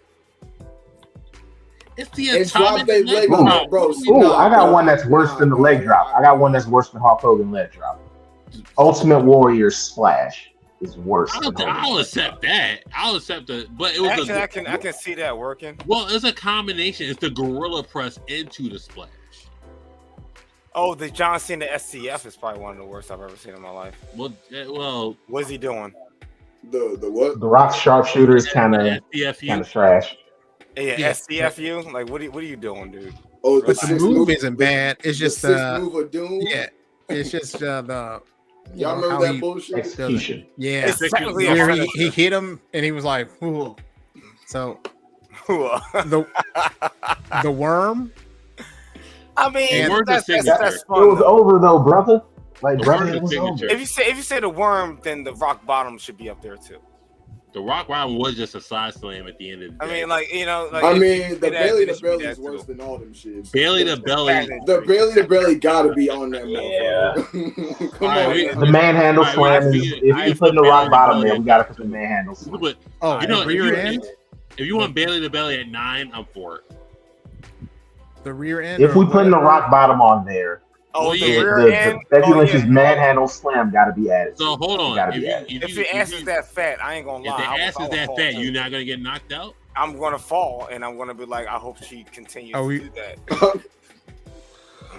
B: It's the
A: and drop their leg
C: Ooh.
A: on, bro. See,
C: Ooh,
A: nah,
C: I got
A: bro.
C: one that's worse than the leg drop. I got one that's worse than Hulk Hogan leg drop. Ultimate Warrior splash is worse.
B: I'll accept that. I'll accept it, but it was
D: Actually, I can see that working.
B: Well, it's a combination. It's the gorilla press into the splash.
D: Oh, the John Cena SCF is probably one of the worst I've ever seen in my life.
B: Well,
D: what's he doing?
A: The what?
C: The Rock sharpshooter is kind of trash.
D: Yeah, SCFU. Like, what are you doing, dude?
A: Oh,
E: But the move isn't bad. It's just
A: the move of doom.
E: Yeah, it's just the.
A: Y'all remember that bullshit?
C: Execution.
E: Yeah,
D: It's technically
E: where
D: a
E: he hit him and he was like, "Ooh." So the worm.
D: I mean, that's
C: it
D: fun,
C: was over though, brother. Like, brother, it was over.
D: If you say the worm, then the rock bottom should be up there too.
B: The rock bottom was just a side slam at the end of the day.
D: I mean, like, you know, like,
A: I mean, the belly to belly is worse than all them shits.
B: Belly to belly.
A: The belly to belly gotta be on that
C: motherfucker.
A: Come on.
C: The manhandle slam is, if you're putting the rock bottom there, we gotta put the manhandle slam.
B: But,
E: you know, rear end.
B: If you want belly to belly at 9, I'm for it.
E: The rear end.
C: If we put the rock bottom on there, the Becky Lynch's manhandle slam got to be added.
B: So hold on.
D: If your ass is that fat, I ain't gonna lie.
B: If the ass is that fat, you're not gonna get knocked out.
D: I'm gonna fall, and I'm gonna be like, I hope she continues to do that.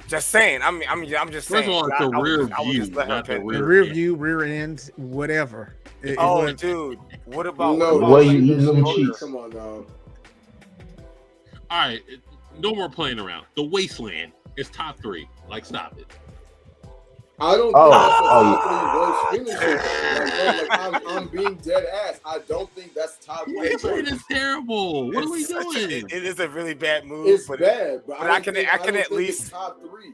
D: Just saying. I'm just saying.
B: First of all, it's a rear view, not the
E: rear view, rear end, whatever.
D: Dude, what about
A: Come on, now.
B: All right, no more playing around. The wasteland is top 3. Like, stop it.
A: I don't think that's a top 3 worst finisher. I'm being dead ass. I don't think that's top 3.
B: Wasteland is terrible. What are we doing?
D: It is a really bad move.
A: It's bad, but
D: I can at least
A: top 3.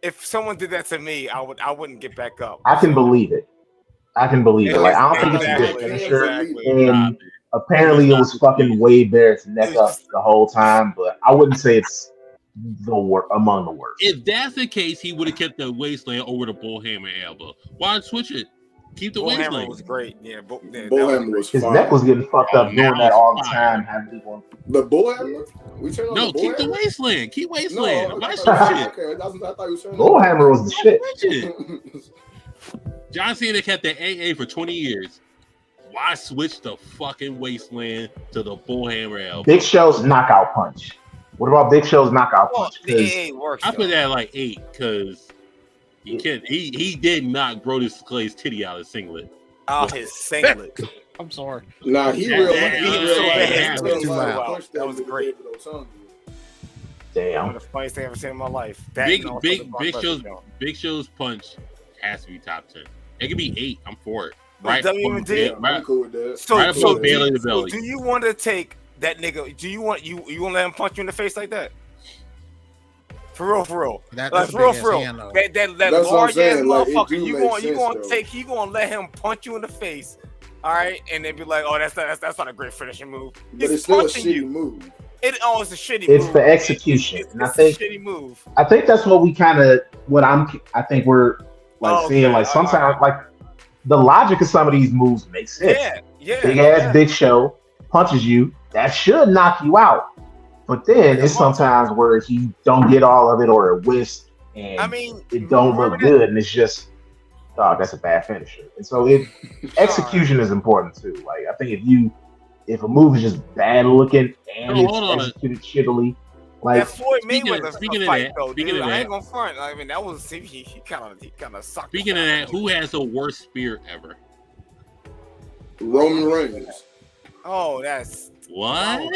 D: If someone did that to me, I wouldn't get back up.
C: I can believe it. Like, I don't think it's a good finisher. And apparently, it was fucking Wade Barrett's neck up the whole time. But I wouldn't say it's among the worst.
B: If that's the case, he would have kept the wasteland over the bullhammer elbow. Why switch it? Keep the wasteland.
D: Bullhammer was great. Yeah,
A: bullhammer was
C: his
A: fine.
C: neck was getting fucked up doing that all the time. Having people.
A: The bullhammer?
B: Keep the wasteland. Keep wasteland.
A: Okay, I thought you were saying
C: bullhammer was the shit.
B: John Cena kept the AA for 20 years. Why switch the fucking wasteland to the bullhammer elbow?
C: Big Show's knockout punch. What about Big Show's knockout punch?
B: I put that at like 8 because he did knock Brodus Clay's titty out of his singlet.
D: Oh, his singlet.
E: I'm sorry.
A: Nah, he real.
D: That was great.
C: Damn.
D: One of the funniest thing I've ever seen in my life.
B: Big Show's punch has to be top 10. It could be 8. I'm for it. Right?
A: I'm cool with that.
D: So do you want to take that nigga? Do you want you want to let him punch you in the face like that? For real. For real. That large ass motherfucker. You gonna let him punch you in the face? All right, and then be like, oh, that's not a great finishing move.
A: But it's still a shitty move.
D: It's a shitty
C: move. It's the
D: right?
C: execution, and I think
D: a shitty move.
C: I think that's what we I think we're seeing like sometimes like the logic of some of these moves makes sense.
D: Yeah.
C: Big ass Big Show punches you, that should knock you out. But then it's sometimes where he don't get all of it or a whisk and it don't look good and it's just that's a bad finisher. And so execution is important too. Like I think if a move is just bad looking and it's executed shittily, like
D: that Floyd Mayweather fight though, dude. I ain't gonna front. I mean that was he kind of sucked.
B: Speaking of that, who has the worst spear ever?
A: Roman Reigns.
D: Oh, that's
B: what?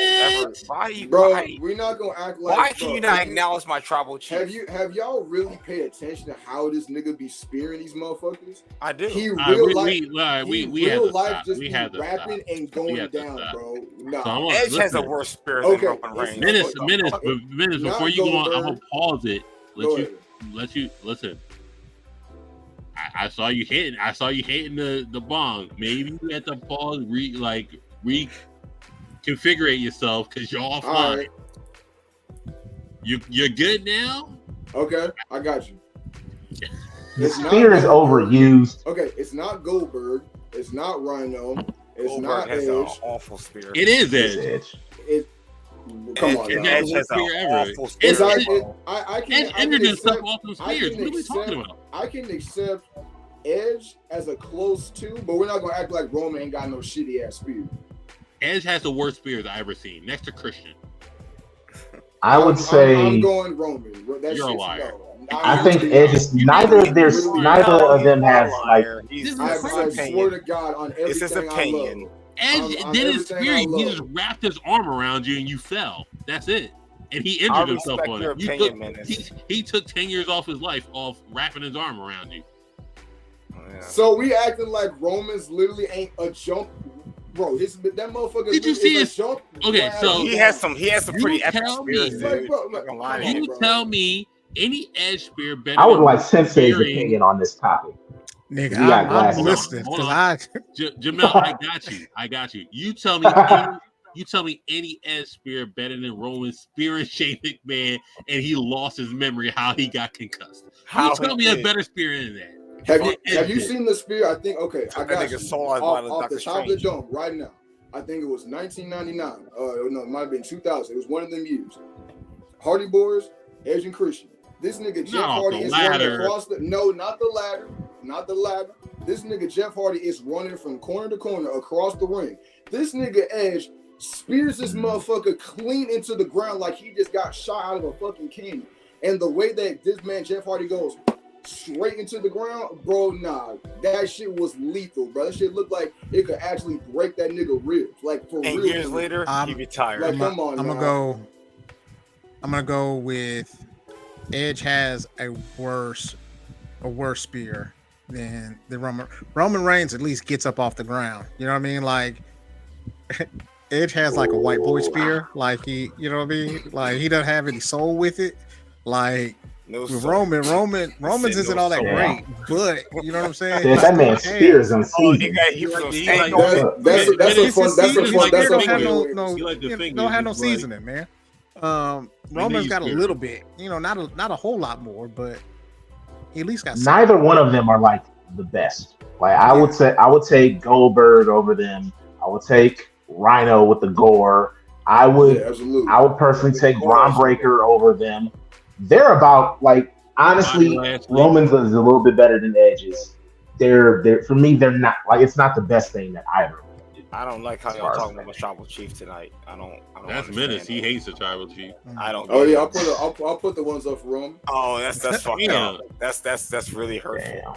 A: Why? We're not gonna act like.
D: Why can you not acknowledge my tribal chief?
A: Have y'all really paid attention to how this nigga be spearing these motherfuckers?
D: I do.
A: He
B: real life
A: just be rapping and going down, bro.
D: No, Edge has a worse spear than Roman Reigns.
B: Minutes before you go on, I'm gonna pause it. Let you listen. I saw you hitting. I saw you hitting the bong. Maybe you had to pause, reconfigure yourself because you're offline. You're good now.
A: Okay, I got you.
C: The spear is overused.
A: Okay, it's not Goldberg. It's not Rhino. It's
D: Goldberg
A: not
D: has
A: Edge.
D: an awful spear.
B: It is
C: It's
B: Edge.
C: Edge.
A: Come on,
B: Edge
A: now.
B: has
D: has
B: the
D: an
B: spear ever.
D: awful spear.
A: I can
B: Edge entered himself
A: accept.
B: off those
A: I
B: spears.
A: can
B: What are we talking
A: accept.
B: about?
A: I can accept Edge as a close two, but we're not gonna act like Roman ain't got no shitty ass spear.
B: Edge has the worst spears I ever seen, next to Christian.
C: I would say
A: I'm going Roman. That
B: You're a
A: shit's
B: liar.
A: no.
C: I think Edge is neither of them has like.
A: I swear to God on everything
D: It's his opinion.
B: Edge
A: on
B: did his
A: everything
B: spear.
A: I
B: He
A: love.
B: just wrapped his arm around you and you fell. That's it. And he
D: I
B: injured himself
D: respect
B: on
D: your
B: it. You
D: opinion,
B: took,
D: Menace.
B: he took 10 years off his life off wrapping his arm around you.
D: Yeah.
A: So we acting like Roman's literally ain't a jump, bro. That motherfucker.
B: Did you see
A: is
B: his-
A: a jump?
B: Okay,
A: grab
B: so-
D: He has some pretty
B: You
D: epic
B: tell me.
D: spears,
A: Like,
D: dude.
A: bro,
D: Not gonna lie to
A: come
B: You
D: you.
A: bro.
B: tell me any Edge spear better
C: I would
B: than
C: like Sensei's
B: spearing-
C: opinion on this topic.
E: Nigga,
C: You got
E: I'm
C: glasses.
E: listening
B: Hold
E: because
B: on.
E: I
B: Jamel, I got you. You tell me any Edge spear better than Roman spearing Shane McMahon and he lost his memory how he got concussed.
D: How
B: You tell
D: he
B: me a
D: did.
B: better spear than that.
A: Have you seen the spear? I think I
D: That
A: got
D: nigga
A: you.
D: soul eyes
A: Off
D: by
A: the
D: Dr.
A: top of the
D: Strange.
A: dome right now. I think it was 1999. No, it might have been 2000. It was one of them years. Hardy Boys, Edge and Christian. This nigga Jeff Hardy
B: the
A: is
B: ladder.
A: running across the. No, not the ladder. Not the ladder. This nigga Jeff Hardy is running from corner to corner across the ring. This nigga Edge spears this motherfucker clean into the ground like he just got shot out of a fucking cannon. And the way that this man Jeff Hardy goes straight into the ground, bro, nah, that shit was lethal, bro. That shit looked like it could actually break that nigga ribs, like for
D: And
A: real.
D: years later, he retired.
A: Like, come on,
E: I'm
A: now.
E: gonna go with Edge has a worse spear than Roman Reigns. At least gets up off the ground. You know what I mean? Like Edge has like a white boy spear. Like you know what I mean? Like he doesn't have any soul with it. Like
D: No
E: with
D: soul.
E: Roman's isn't all that
C: soul.
E: great, but you know what I'm saying?
C: Dude, that man's spear is
D: Oh,
C: unseasoned.
D: he was
B: He
D: stank
B: like
D: on
B: that.
D: it.
A: That's a
E: It's
A: fun. That's a
E: seasoning.
A: fun. That's a
E: Don't have
A: fun.
E: no
B: He like the finger,
E: don't have no
B: just like-
E: seasoning, man. Roman's got a
B: spear.
E: little bit, you know, not a whole lot more, but he at least got
C: Neither one of them are like the best. Like I would take Goldberg over them. I would take Rhino with the gore. I would personally take Braun Breaker over them. They're about like honestly, Roman's is a little bit better than Edge's. They're for me, they're not like it's not the best thing that either.
D: I don't like how y'all talking about Tribal Chief tonight. I don't
B: That's
D: understand
B: Menace. He
D: that.
B: hates the Tribal Chief.
D: I don't.
A: Oh
D: get
A: yeah,
D: it.
A: I'll put the ones up for Roman.
D: Oh, that's fucked
B: Yeah.
D: up. That's really hurtful.
C: Damn.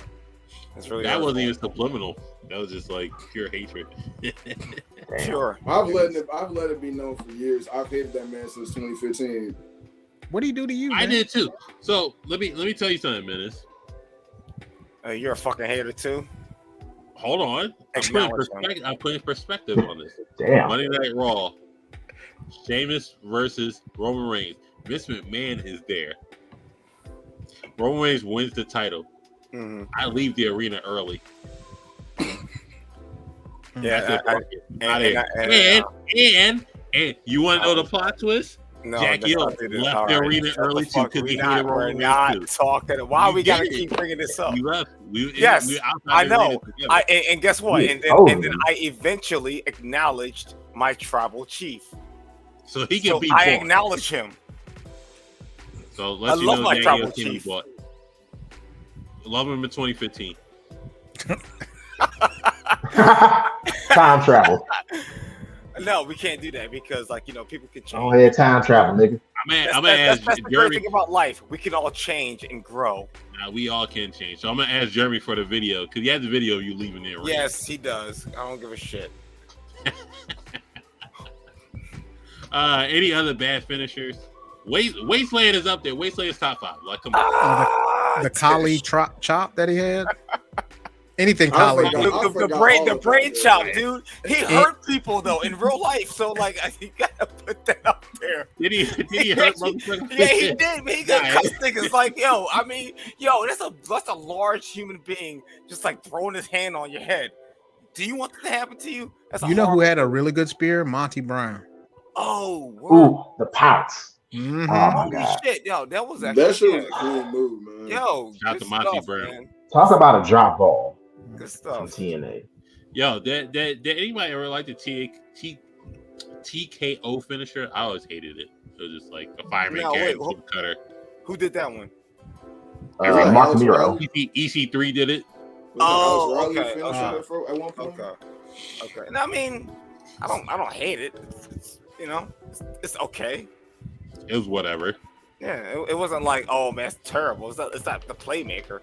D: That's really
B: That
D: hurtful.
B: wasn't even subliminal. That was just like pure hatred.
D: Sure.
A: I've let it be known for years. I've hated that man since 2015.
E: What do you do to you?
B: I
E: man?
B: did too. So let me tell you something, Menace.
D: You're a fucking hater too.
B: Hold on. I'm putting perspective on this.
C: Damn.
B: Monday Night Raw. Sheamus versus Roman Reigns. Vince McMahon is there. Roman Reigns wins the title.
D: Mm-hmm.
B: I leave the arena early.
D: Yeah,
B: and you want to know the plot twist?
D: no,
B: Jackie
D: let's
B: O
D: not do this.
B: left
D: All
B: the
D: right,
B: arena
D: shut
B: early
D: the
B: too
D: fuck.
B: because he
D: We're
B: hated
D: not
B: Roman Reigns too.
D: talking. Why
B: You
D: we gotta
B: did.
D: keep bringing this up?
B: You left.
D: Yes,
B: we outside
D: I
B: the arena
D: know.
B: together.
D: And guess what?
C: Yeah,
D: And then
C: totally.
D: I eventually acknowledged my tribal chief.
B: So he can
D: So
B: be
D: I
B: bought.
D: acknowledge him.
B: So let's
D: I love my
B: Jackie
D: tribal
B: O can be
D: chief.
B: bought. Love him in 2015.
C: Time travel.
D: No, we can't do that because, like, people can change.
C: Go ahead, time travel, nigga.
B: I'm gonna ask
D: That's the great
B: Jeremy.
D: thing about life. We can all change and grow.
B: We all can change. So I'm gonna ask Jeremy for the video because he has the video of you leaving the arena.
D: Yes, he does. I don't give a shit.
B: Any other bad finishers? Wasteland is up there. Wasteland is top 5. Like, come on.
E: The Kali chop that he had. Anything
A: I
E: Kali.
A: forgot.
E: did.
D: The brain
A: that.
D: chop, dude. He hurt people though in real life, so like you gotta put that up there.
B: Did he hurt motherfuckers?
D: Yeah, he did. Man. He got
B: Nah,
D: cuss niggas like, that's a large human being just like throwing his hand on your head. Do you want that to happen to you? That's
E: You know who had a really good spear? Monty Brown.
D: Oh,
C: Ooh, the pounce.
E: Mhm.
C: Oh my
D: Holy
C: god!
D: shit, yo, that was actually
A: That shit was a clean move, man.
D: Yo,
B: Shout out
D: good
B: to Monty
D: stuff,
B: Brown.
D: man.
C: Talk about a drop ball
D: Good
C: from
D: stuff.
C: TNA.
B: Yo, did anybody ever like the TKO finisher? I always hated it. It was just like a fireman
D: No,
B: carry
D: wait,
B: cutter.
D: Who did that one?
A: Was that
C: Mark
A: Alex
C: Miro.
A: Riley?
B: EC3 did it.
A: Was that Alex
D: Oh,
A: Riley
D: okay,
A: finishing
E: okay.
A: it at one point?
D: Okay. No, I mean, I don't hate it. It's, you know, it's okay.
B: It was whatever.
D: Yeah, it wasn't like, oh man, it's terrible. It's not the playmaker.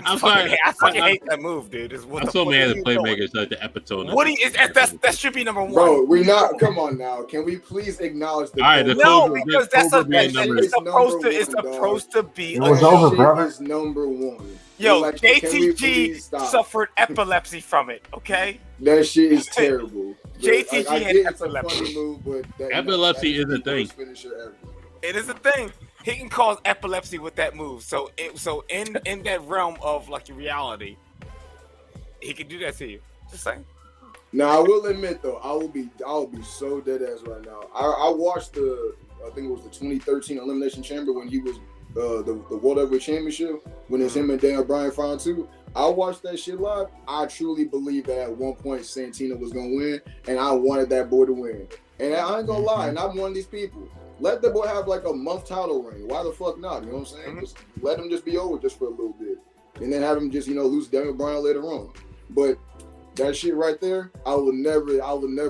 B: I'm sorry.
D: I fucking hate that move, dude.
B: I'm so mad at the playmakers like the epitome.
D: What is that should be number one.
A: Bro, we not. Come on now. Can we please acknowledge the?
B: All right, the
D: No,
B: Cobra-
D: because
B: the
D: that's
B: Cobra Man number-
D: it's supposed
A: It's
D: to be.
C: It was over,
A: shit
C: brother.
A: is number one.
D: Yo,
A: Like, can we
D: JTG
A: please stop?
D: suffered epilepsy from it. Okay,
A: That shit is terrible.
D: JTG
A: I
D: had
A: get it's a
D: epilepsy.
A: funny move, but that,
B: Epilepsy
A: that
B: is a
A: the
B: thing.
A: worst finisher ever.
D: it is a thing. He can cause epilepsy with that move. So in that realm of like reality, he can do that to you. Just saying.
A: Now I will admit though, I will be so dead ass right now. I watched I think it was the 2013 Elimination Chamber when he was the World Heavyweight Championship when it's him and Daniel Bryan final two. I watched that shit live. I truly believe that at one point Santino was gonna win, and I wanted that boy to win. And I ain't gonna lie, and I'm one of these people. Let the boy have like a month title reign. Why the fuck not? You know what I'm saying? Just let him just be over just for a little bit, and then have him just lose Daniel Bryan later on. But that shit right there, I will never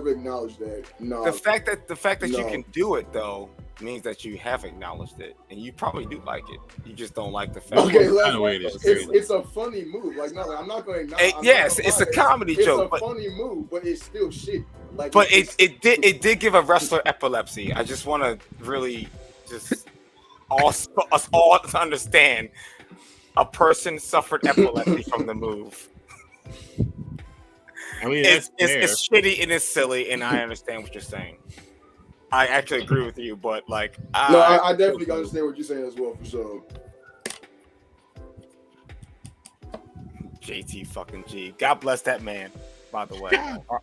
A: acknowledge that. No.
D: The fact that you
A: No.
D: can do it though means that you have acknowledged it, and you probably do like it. You just don't like the fact.
A: Okay,
B: it's
A: it's a funny move. Like, no, I'm not going to.
D: Yes, it's a comedy joke.
A: It's a funny move, but it's still shit. Like,
D: But it did give a wrestler epilepsy. I just want to really just us all to understand a person suffered epilepsy from the move.
B: I mean,
D: It's shitty and it's silly, and I understand what you're saying. I actually agree with you, but like,
A: I definitely understand what you're saying as well, for sure.
D: JT fucking G. God bless that man, by the way.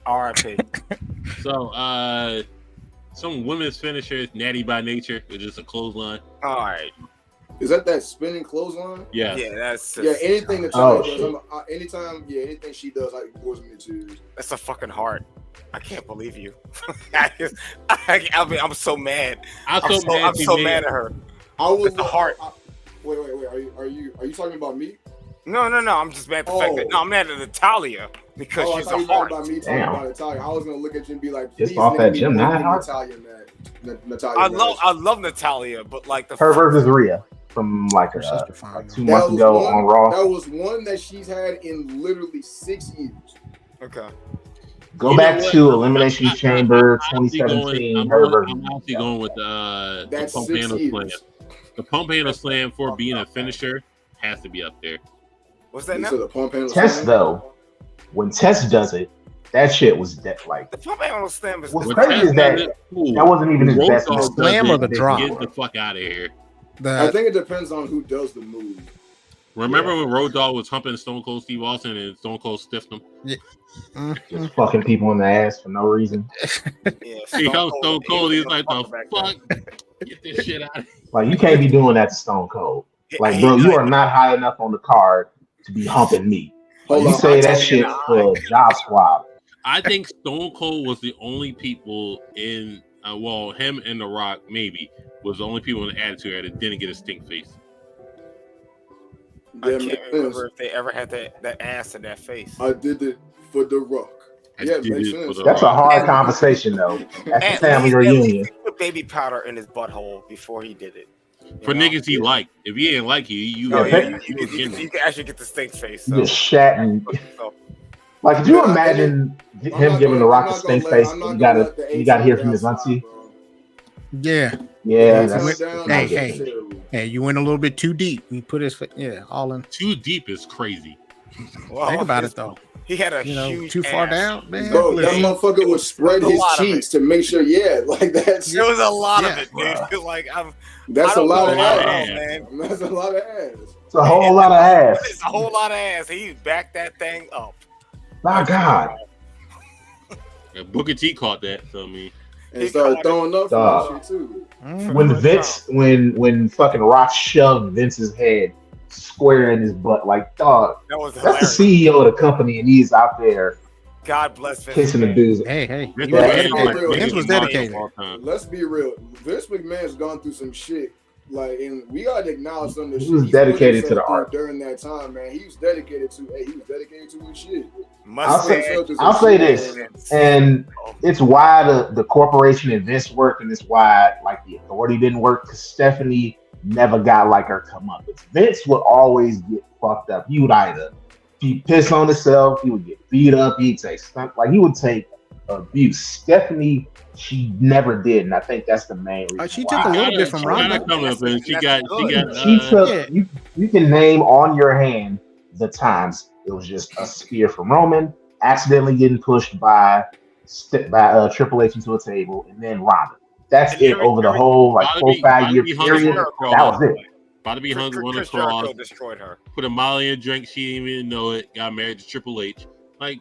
D: R.I.P.
B: So, some women's finishers, Natty by Nature, is just a clothesline.
D: All right.
A: Is that spinning clothesline?
B: Yeah.
D: Yeah, that's
A: Anything that anything she does, like bores me too.
D: that's a fucking heart. I can't believe you. I'm so mad. I'm so mad at her.
A: It's
D: the heart.
A: Wait. Are you talking about me?
D: No. I'm just mad at the fact that I'm mad at Natalia because she's a heart.
A: About me talking about Natalia. I was gonna look at you and be like,
C: Just
A: please
C: off that
A: name
C: Jim
A: me
C: Nine heart?
A: Natalia.
D: I love Natalia, but like
C: Her versus Rhea from like
E: Her sister fine.
C: 2 months ago on Raw.
A: That was one that she's had in literally 6 years.
D: Okay.
C: Go back to Elimination Chamber 2017. Her versus.
B: I'm actually going with the pump
A: 6
B: handle slam.
A: years.
B: The pump handle slam for being a finisher has to be up there.
D: What's that
A: You
D: now?
A: said the pump handle
C: Test
A: slam?
C: though, when Test does it, that shit was like.
D: The pump handle slam is
C: What's
B: When
C: crazy
B: Test
C: is that
B: does it, cool.
C: that wasn't even his
B: Road
C: best
B: Dogg
C: move.
B: does
E: Slam
B: it,
E: or the drop?
B: Get the fuck out of here.
A: I think it depends on who does the move.
B: Remember when Road Dogg was humping Stone Cold Steve Austin and Stone Cold stiffed him?
C: Just fucking people in the ass for no reason.
D: Yeah,
B: He comes Stone Cold, he's like,
D: fucker
B: the
D: back
B: fuck? Get this shit out of here.
C: Like, you can't be doing that to Stone Cold. Like, bro, you are not high enough on the card to be humping me. Like, you say that shit for a job squad.
B: I think Stone Cold was the only people in, him and The Rock, maybe, was the only people in the Attitude Era that didn't get a stink face.
D: I can't remember if they ever had that ass in that face.
A: I did it for The Rock. Yeah, makes sense.
C: That's a hard conversation, though. That's a family reunion.
D: He put baby powder in his butthole before he did it.
B: For niggas he liked. If he ain't like you
D: can actually get the stink face.
C: You just shat and like, could you imagine him giving The Rock a stink face? You gotta hear from his auntie.
E: Yeah.
C: Yeah.
E: Hey, you went a little bit too deep. You put his all in.
B: Too deep is crazy.
D: Wow,
E: Think about it though.
D: He had a huge
E: too far
D: ass.
E: down, man.
A: Bro, that motherfucker would spread his cheeks to make sure, like that's.
D: There was a lot of it, dude. Like
A: that's a lot of ass,
D: man.
A: That's a lot of ass.
C: It's a whole lot of ass.
D: It's a whole lot of ass. He backed that thing up.
C: My God.
B: Booker T caught that, so I mean.
A: And started throwing up for that shit too.
C: When fucking Rock shoved Vince's head square in his butt, like dog.
D: That's
C: the CEO of the company, and he's out there.
D: God bless Vince.
C: Kissing the dudes.
E: Hey,
A: Vince
E: was dedicated.
A: Let's be real. Vince McMahon's gone through some shit. Like, and we gotta acknowledge some of the shit.
C: He was dedicated to the art
A: during that time, man. He was dedicated to his shit.
C: I'll say this, and it's why the corporation and Vince worked, and it's why like the authority didn't work, because Stephanie never got like her comeuppance. Vince would always get fucked up. He would either piss on himself, he would get beat up, he'd take stuff, like he would take abuse. Stephanie, she never did, and I think that's the main reason.
E: She took a little bit from Ronda.
C: You can name on your hand the times it was just a spear from Roman, accidentally getting pushed by Triple H into a table, and then Ronda. That's it over the whole like 4-5 year period. That was it.
B: Bada B hung one across,
D: destroyed her.
B: Put a Molly in a drink, she didn't even know it. Got married to Triple H. Like,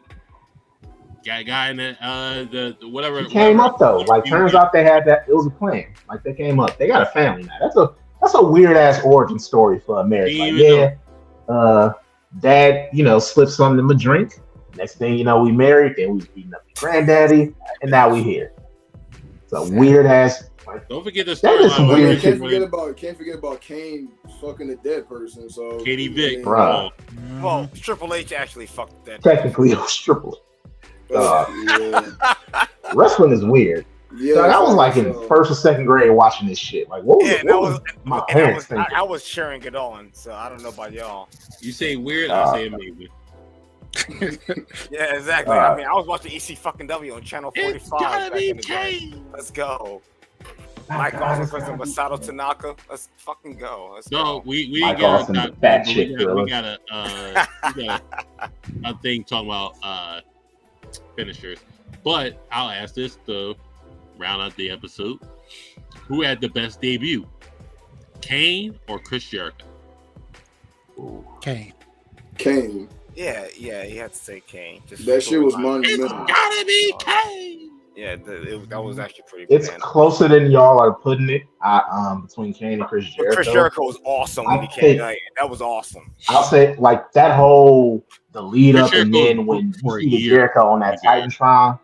B: guy in the whatever.
C: She came up though. Like, turns out they had that. It was a plan. Like, they came up. They got a family now. That's a weird ass origin story for a marriage. Like, dad, slipped something in my drink. Next thing you know, we married. Then we was beating up your granddaddy, and now we here. It's a weird ass. Like,
B: don't forget the
C: story.
A: Can't forget about Kane fucking a dead person. So
B: Katie Vick,
C: bro.
D: Well, Triple H actually fucked that.
C: Technically, it was Triple H. Wrestling is weird. Yeah, so I was like in first or second grade watching this shit. Like, what was my parents thinking?
D: I was cheering it on, so I don't know about y'all.
B: You say weird, I say amazing.
D: Yeah, exactly. I mean, I was watching EC fucking W on Channel 45 back in the day. Let's go. Mike Austin versus Masato Tanaka. Let's fucking go. Let's go.
B: We didn't get a thing talking about finishers. But I'll ask this to round out the episode. Who had the best debut? Kane or Chris Jericho?
E: Kane.
D: Yeah, you had to say Kane.
A: That shit was monumental.
B: It's gotta be Kane.
D: Yeah, that was actually pretty.
C: It's closer than y'all are putting it. Between Kane and Chris Jericho.
D: Chris Jericho was awesome when he came. Like, that was awesome.
C: I'll say like that whole lead up, and then when you see Jericho on that Titantron,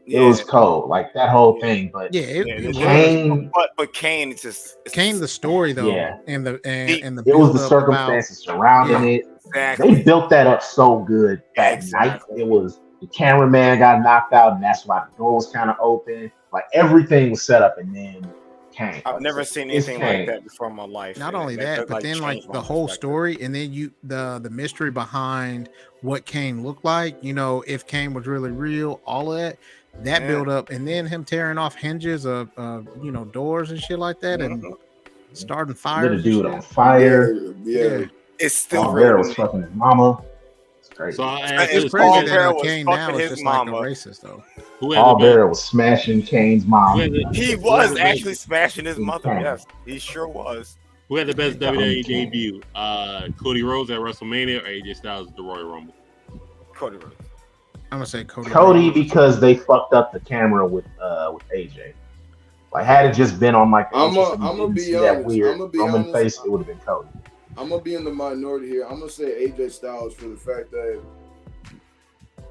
C: it was cold. Like that whole thing. But Kane,
D: but Kane, it's just
E: Kane. The story though, and the
C: it was the circumstances surrounding it.
D: Exactly.
C: They built that up so good that night. It was the cameraman got knocked out, and that's why the door was kind of open. Like everything was set up, and then Kane.
D: I've never seen anything like that before in my life.
E: Not only that, but then like the whole story, and then the mystery behind what Kane looked like. If Kane was really real, all of that build up, and then him tearing off hinges of doors and shit like that, and starting fires.
C: Lit a dude on fire.
A: Yeah.
D: It's still
C: Guerrero was fucking his mama. It's crazy.
B: So
E: it's crazy that Kane now is just like a racist though.
C: Paul Bearer was smashing Kane's mom.
D: He was actually smashing his mother. Yes, he sure was.
B: Who had the best WWE debut? Cody Rhodes at WrestleMania or AJ Styles at the Royal Rumble?
D: Cody Rhodes.
E: I'm gonna say Cody.
C: Cody because they fucked up the camera with AJ. Like had it just been on like
A: I'm gonna be honest.
C: That weird Roman face, it would have been Cody.
A: I'm gonna be in the minority here. I'm gonna say AJ Styles for the fact that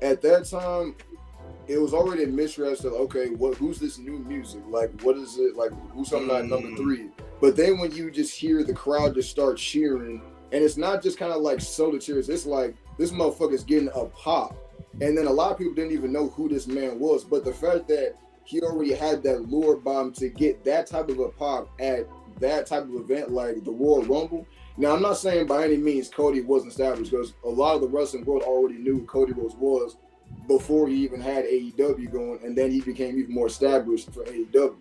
A: at that time it was already a mystery as to who's this new music? Like, what is it? Like, who's something like number 3? But then when you just hear the crowd just start cheering, and it's not just kind of like soda cheers. It's like this motherfucker's getting a pop, and then a lot of people didn't even know who this man was. But the fact that he already had that lure bomb to get that type of a pop at that type of event like the Royal Rumble. Now, I'm not saying by any means Cody wasn't established, because a lot of the wrestling world already knew who Cody was before he even had AEW going, and then he became even more established for AEW.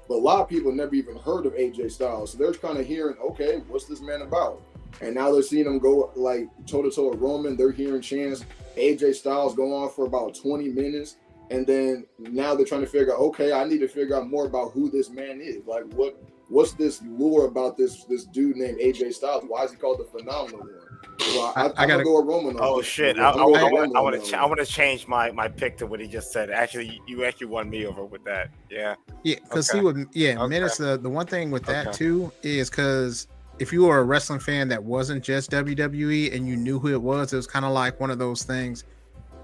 A: But a lot of people never even heard of AJ Styles, so they're kind of hearing, okay, what's this man about? And now they're seeing him go like toe-to-toe with Roman. They're hearing chants. AJ Styles go on for about 20 minutes, and then now they're trying to figure out, okay, I need to figure out more about who this man is. Like, what's this lure about this dude named AJ Styles? Why is he called the Phenomenal One? Well,
E: I
A: I'm
E: gotta-
A: gonna go with Roman. on
D: Oh
A: this.
D: shit!
A: I'm gonna go with
D: I
A: Roman on
D: want
A: that
D: to. I
A: one.
D: want to change my pick to what he just said. Actually, you actually won me over with that. Yeah.
E: Yeah, because
D: Okay.
E: see what
D: Okay.
E: minutes. The one thing with that
D: Okay.
E: too is because if you were a wrestling fan that wasn't just WWE and you knew who it was kind of like one of those things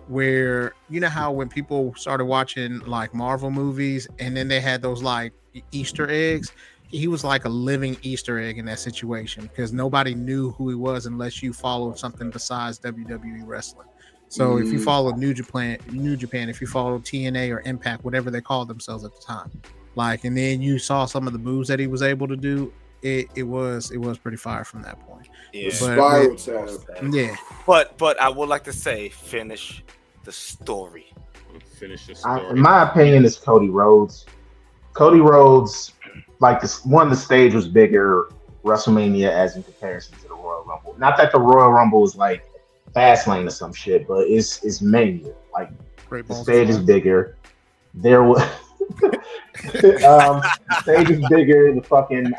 E: where you know how when people started watching like Marvel movies and then they had those like Easter eggs. He was like a living Easter egg in that situation because nobody knew who he was unless you followed something besides WWE wrestling. So if you follow New Japan, if you follow TNA or Impact, whatever they called themselves at the time, like, and then you saw some of the moves that he was able to do, it was pretty fire from that point.
D: Yeah.
A: Spiral tab.
E: Yeah,
D: But I would like to say finish the story.
B: Finish the story.
C: In my opinion, it's Cody Rhodes. Cody Rhodes, like the stage was bigger WrestleMania as in comparison to the Royal Rumble. Not that the Royal Rumble is like Fastlane or some shit, but it's Mania. Like
E: great
C: the
E: balls.
C: stage is bigger. There was the stage is bigger. The fucking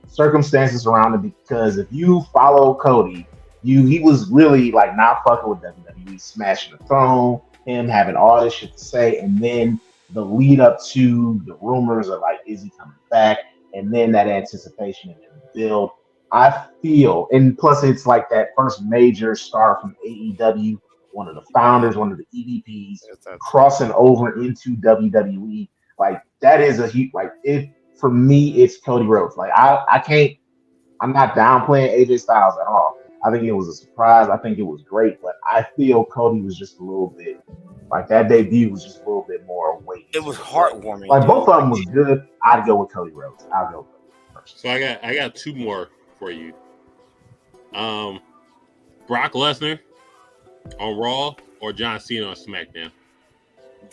C: circumstances around it, because if you follow Cody, he was really like not fucking with WWE, smashing the throne, him having all this shit to say, and then the lead up to the rumors of like, is he coming back? And then that anticipation and the build. I feel, and plus it's like that first major star from AEW, one of the founders, one of the EVPs, crossing over into WWE. Like that is a huge, like it for me, it's Cody Rhodes. Like I can't, I'm not downplaying AJ Styles at all. I think it was a surprise. I think it was great, but I feel Cody was just a little bit, like that debut was just a little bit more weight.
D: It was heartwarming.
C: Like both of them was good. I'd go with Cody Rhodes. I'll go with Cody first.
B: So I got two more for you. Brock Lesnar on Raw or John Cena on SmackDown?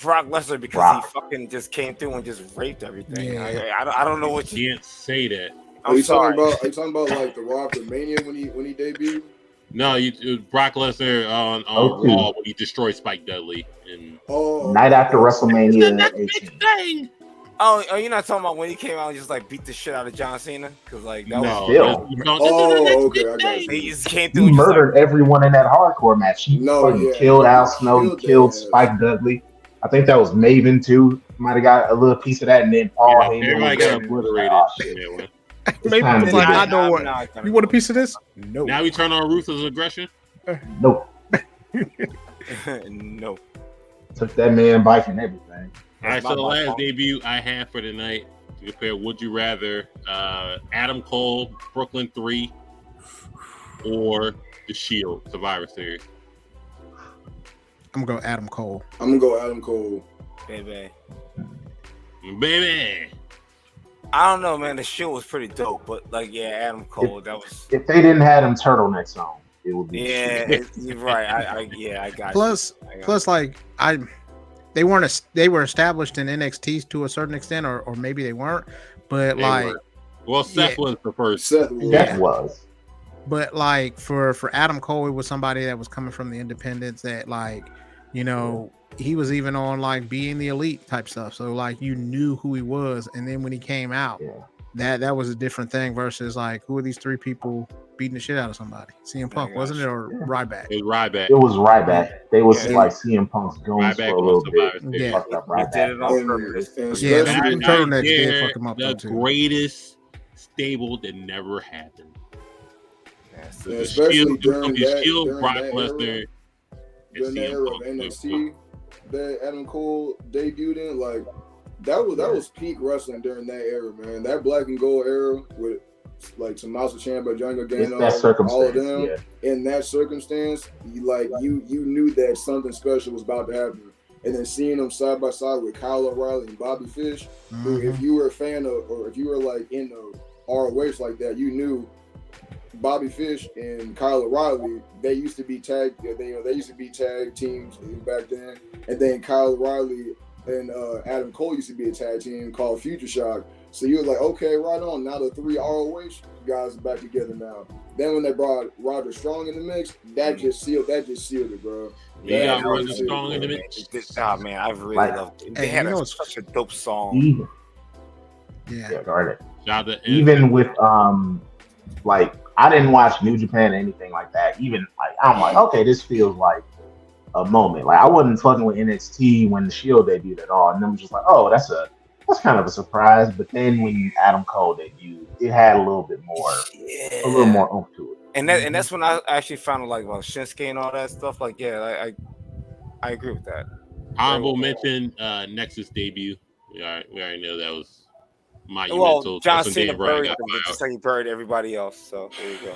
D: Brock Lesnar, because
C: Brock.
D: he fucking just came through and just raped everything.
E: Yeah.
D: I don't know what you.
B: Can't say that.
A: Are you
D: sorry.
A: talking about like the Raw after Mania when he debuted?
B: No, it was Brock Lesnar on
C: Okay.
B: Raw when he destroyed Spike Dudley. And
C: Night after WrestleMania 18.
D: Oh, you're not talking about when he came out and just like beat the shit out of John Cena? Because like that was
C: Still.
A: Okay, I got
D: he
A: you.
D: just came
C: He
D: through. And
C: murdered everyone in that hardcore match. He killed Al Snow. He killed
A: that.
C: Spike Dudley. I think that was Maven too. Might have got a little piece of that, and then Paul Heyman.
B: Everybody
C: was
B: got
C: there, and it was
B: obliterated.
C: like, oh, shit.
B: in that one.
E: Maybe
C: time
E: it's
C: to
E: like
C: get
E: I
C: it.
E: know what. You want a piece of this? No.
B: Now we turn on Ruthless Aggression.
C: Nope.
D: No.
C: Took that man bike and everything.
B: All right, so the last debut I have for the night to compare Would You Rather, Adam Cole, Brooklyn 3, or The Shield, Survivor Series?
E: I'm gonna go Adam Cole.
A: I'm gonna go Adam Cole.
D: Baby.
B: Baby.
D: I don't know, man. The show was pretty dope, but like, yeah, Adam Cole. That was.
C: If they didn't have them turtlenecks on, it would be.
D: Yeah, you're right. I got.
E: Plus, like they were established in NXT to a certain extent, or maybe they weren't. But
B: They
E: like,
B: were. Well, Seth was the first.
A: Seth was.
C: That was.
E: but like for Adam Cole, it was somebody that was coming from the independents that like, you know, he was even on like Being the Elite type stuff. So like you knew who he was, and then when he came out, that was a different thing versus like who are these three people beating the shit out of somebody? CM Punk, wasn't it, or Ryback?
B: It was Ryback.
C: It was Ryback. They was
A: Yeah.
C: like CM Punk's goons for
B: Ryback
C: a little
B: was
C: bit.
B: Survivor Series.
E: Yeah.
C: Fucked up
D: He did it
C: Ryback.
D: on purpose.
A: And
E: Yeah,
A: especially-
E: the turtlenecks did
B: Night
E: fuck him up
B: Yerrr,
E: though
B: the
E: too.
B: greatest stable that never happened.
A: and
B: The
A: especially
B: Shield,
A: during
B: the
A: that,
B: Shield,
A: during
B: Brock
A: that
B: Lesnar,
A: era,
B: and
A: during the
B: CM
A: era of
B: Punk.
A: NXT that Adam Cole debuted in, like that was peak wrestling during that era, man. That black and gold era with like Tommaso Ciampa, Johnny
C: It's
A: Gargano,
C: that
A: all of
C: circumstance.
A: them.
C: Yeah.
A: In that circumstance, you knew that something special was about to happen. And then seeing them side by side with Kyle O'Reilly and Bobby Fish, who, if you were a fan of, or if you were like in the ROH like that, you knew Bobby Fish and Kyle O'Reilly. They used to be tag. They used to be tag teams back then. And then Kyle O'Reilly and Adam Cole used to be a tag team called Future Shock. So you were like, okay, right on. Now the three ROH guys are back together now. Then when they brought Roger Strong in the mix, that just sealed it, bro.
B: Yeah,
A: That
B: Roger
A: just sealed
B: Strong
A: it,
B: in the
A: bro.
B: mix.
D: Oh man, I really
C: Like-
D: loved it.
E: Hey,
D: They had
E: you know
D: such a dope song.
C: Even
E: Yeah.
C: yeah, darn it.
B: Shout out to
C: Even with like I didn't watch New Japan or anything like that. Even like I'm like, okay, this feels like a moment. Like I wasn't fucking with NXT when the Shield debuted at all, and then was just like, oh, that's kind of a surprise. But then when Adam Cole debuted, it had a little more oomph to it.
D: And that's when I actually found out like about Shinsuke and all that stuff. Like, yeah, I agree with that.
B: Honorable mention, Nexus debut. We already know that was monumental.
D: Well, John Cena buried them, just like he buried everybody else. So there you go.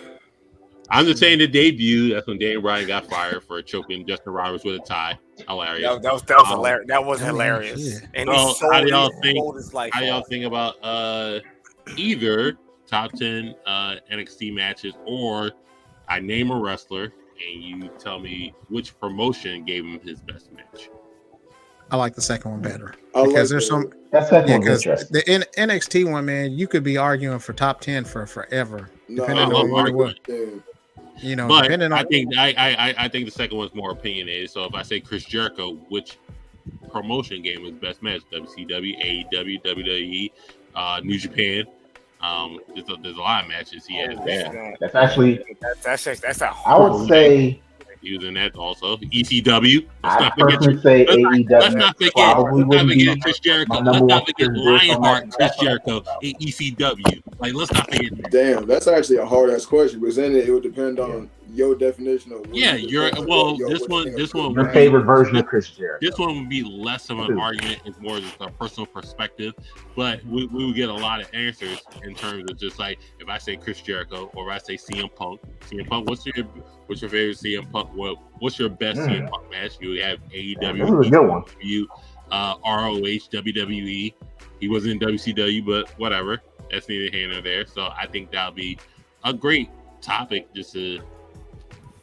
B: I'm just saying the debut. That's when Daniel Bryan got fired for choking Justin Roberts with a tie. Hilarious.
D: That was hilarious. That was hilarious. And
B: so how do y'all think about either top 10 NXT matches, or I name a wrestler and you tell me which promotion gave him his best match?
E: I like the second one better
C: because
E: there's some.
C: That's
E: the NXT one, man. You could be arguing for top 10 for forever, depending on what it was. You know,
B: but I think the second one's more opinionated. So if I say Chris Jericho, which promotion gave him his best match? WCW, AEW, WWE, New Japan. There's a lot of matches he has.
C: That's actually
D: that's a
C: I would say
B: using that also. ECW.
C: Let's not
B: forget Chris Jericho. Let's not forget Lionheart, Chris Jericho, and ECW. Like, let's not forget that.
A: Damn, that's actually a hard ass question. Because then it would depend on your definition of
B: this one
C: your favorite version of Chris Jericho.
B: This one would be less of an argument. It's more just a personal perspective. But we would get a lot of answers in terms of just like if I say Chris Jericho or if I say CM Punk. CM Punk, what's your favorite CM Punk? What's your best CM Punk match? You have AEW, ROH, WWE. He wasn't in WCW, but whatever. That's neither here nor there. So I think that'll be a great topic just to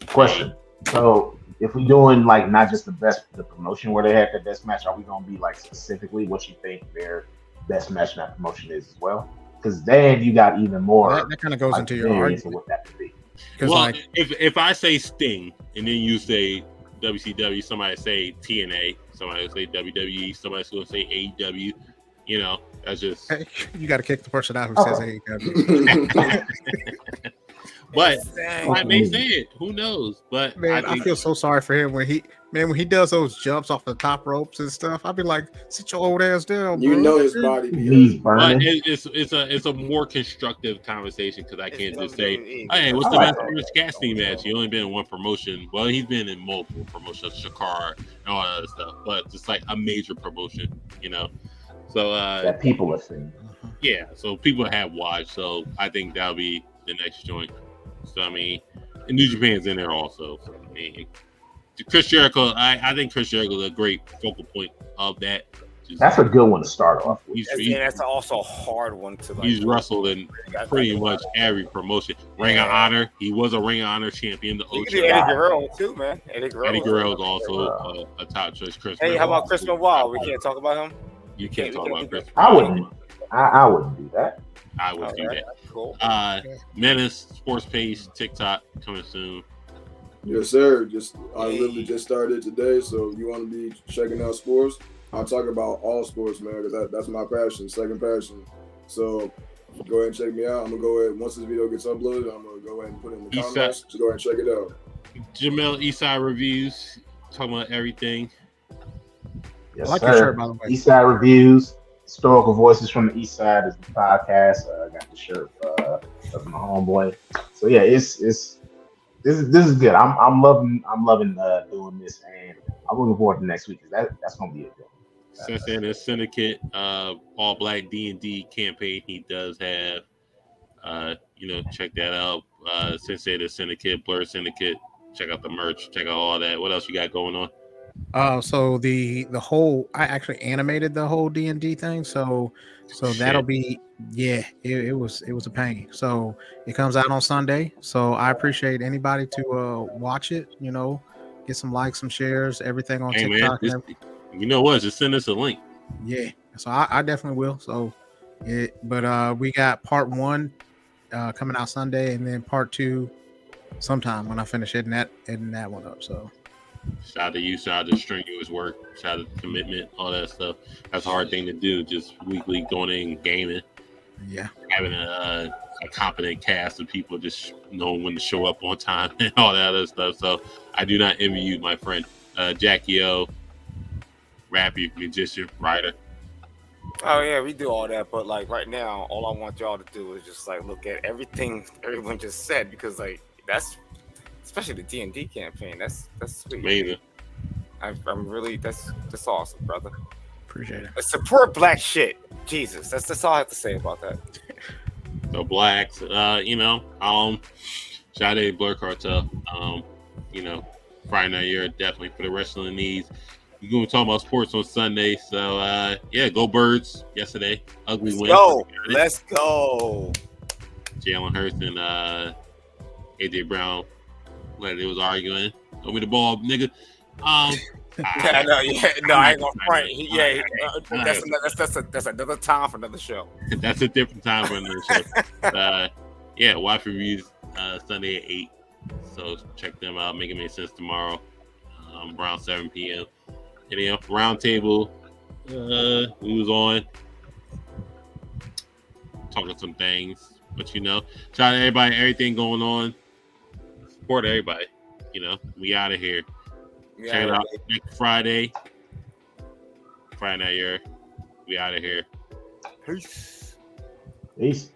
C: question. So if we're doing like not just the promotion where they had the best match, are we gonna be like specifically what you think their best match in that promotion is as well? Because then you got even more
E: that kind of goes into your argument
C: of what that could be.
B: Well, if I say Sting and then you say WCW, somebody say TNA, somebody will say WWE, somebody's going to say AEW. You know, that's just
E: you got to kick the person out who says AEW.
B: But I may say it. Who knows? But
E: man, I feel so sorry for him when he does those jumps off the top ropes and stuff. I'd be like, sit your old ass down, bro.
A: You know his body.
B: But it's a more constructive conversation because I can't just say, hey, what's the best Orange Cassidy match? He only been in one promotion. Well, he's been in multiple promotions, Shakar and all that other stuff. But just like a major promotion, you know. So
C: that people are seeing.
B: Yeah, so people have watched. So I think that'll be the next joint. So I mean, and New Japan's in there also. So, I mean, Chris Jericho, I think Chris Jericho is a great focal point of that.
C: That's a good one to start off with.
D: That's also a hard one to like.
B: He's wrestled in pretty much every promotion. Ring of Honor, he was a Ring of Honor champion. The
D: Eddie Guerrero too, man. Eddie
B: Guerrero is also a top choice.
D: Hey, how about Chris Benoit? We can't talk about him.
B: You can't talk about Chris.
C: I wouldn't do that.
B: I would do that.
D: Cool.
B: Menace Sports Page TikTok coming soon.
A: Yes, sir. I literally just started today, so you want to be checking out sports. I'll talk about all sports, man, because that's my passion, second passion. So go ahead and check me out. I'm gonna go ahead once this video gets uploaded. I'm gonna go ahead and put it in the comments. So go ahead and check it out.
B: Jamel Eastside Reviews, talking about everything.
C: Yes,
E: I like
C: sir.
E: your shirt, by the way.
C: Eastside Reviews, Historical Voices from the East Side is the podcast. I got the shirt of my homeboy. So yeah, this is good. I'm loving doing this, and I'm looking forward to next week because that's gonna be a good one.
B: Since in his Syndicate All Black D&D campaign, he does have check that out. Since the Syndicate, Blur Syndicate, check out the merch, check out all that. What else you got going on?
E: So the whole I actually animated the whole D&D thing. So that'll be it was a pain. So it comes out on Sunday. So I appreciate anybody to watch it. You know, get some likes, some shares, everything on TikTok.
B: Man, you know what? Just send us a link.
E: Yeah. So I definitely will. So but we got part 1 coming out Sunday, and then part 2 sometime when I finish editing that one up. So.
B: Shout out to you, shout out to strenuous work, shout out to commitment, all that stuff. That's a hard thing to do, just weekly going in gaming.
E: Yeah.
B: having a competent cast of people just knowing when to show up on time and all that other stuff. So I do not envy you, my friend. Jackie O, rapper, magician, writer.
D: Oh yeah, we do all that, but like right now, all I want y'all to do is just like look at everything everyone just said, because like that's, especially the D&D campaign. That's sweet.
B: Amazing.
D: I'm really that's awesome, brother.
E: Appreciate it.
D: Support black shit. Jesus, that's all I have to say about that.
B: So blacks, shout out Blur Cartel. Friday Night Yerrr definitely for the wrestling needs. We're going to talk about sports on Sunday. So, go Birds yesterday. Ugly win.
D: Let's go.
B: Jalen Hurts and AJ Brown, like they was arguing. Throw me the ball, nigga.
D: I ain't gonna front. That's another time for another show.
B: That's a different time for another show. Watch reviews Sunday at 8. So check them out. Make it make sense tomorrow, around 7 p.m. And round table, we was on talking some things, but shout out to everybody, everything going on. Support everybody. We out of here. Check it out next Friday. Friday Night Yerrr. We out of here.
D: Peace.
C: Peace.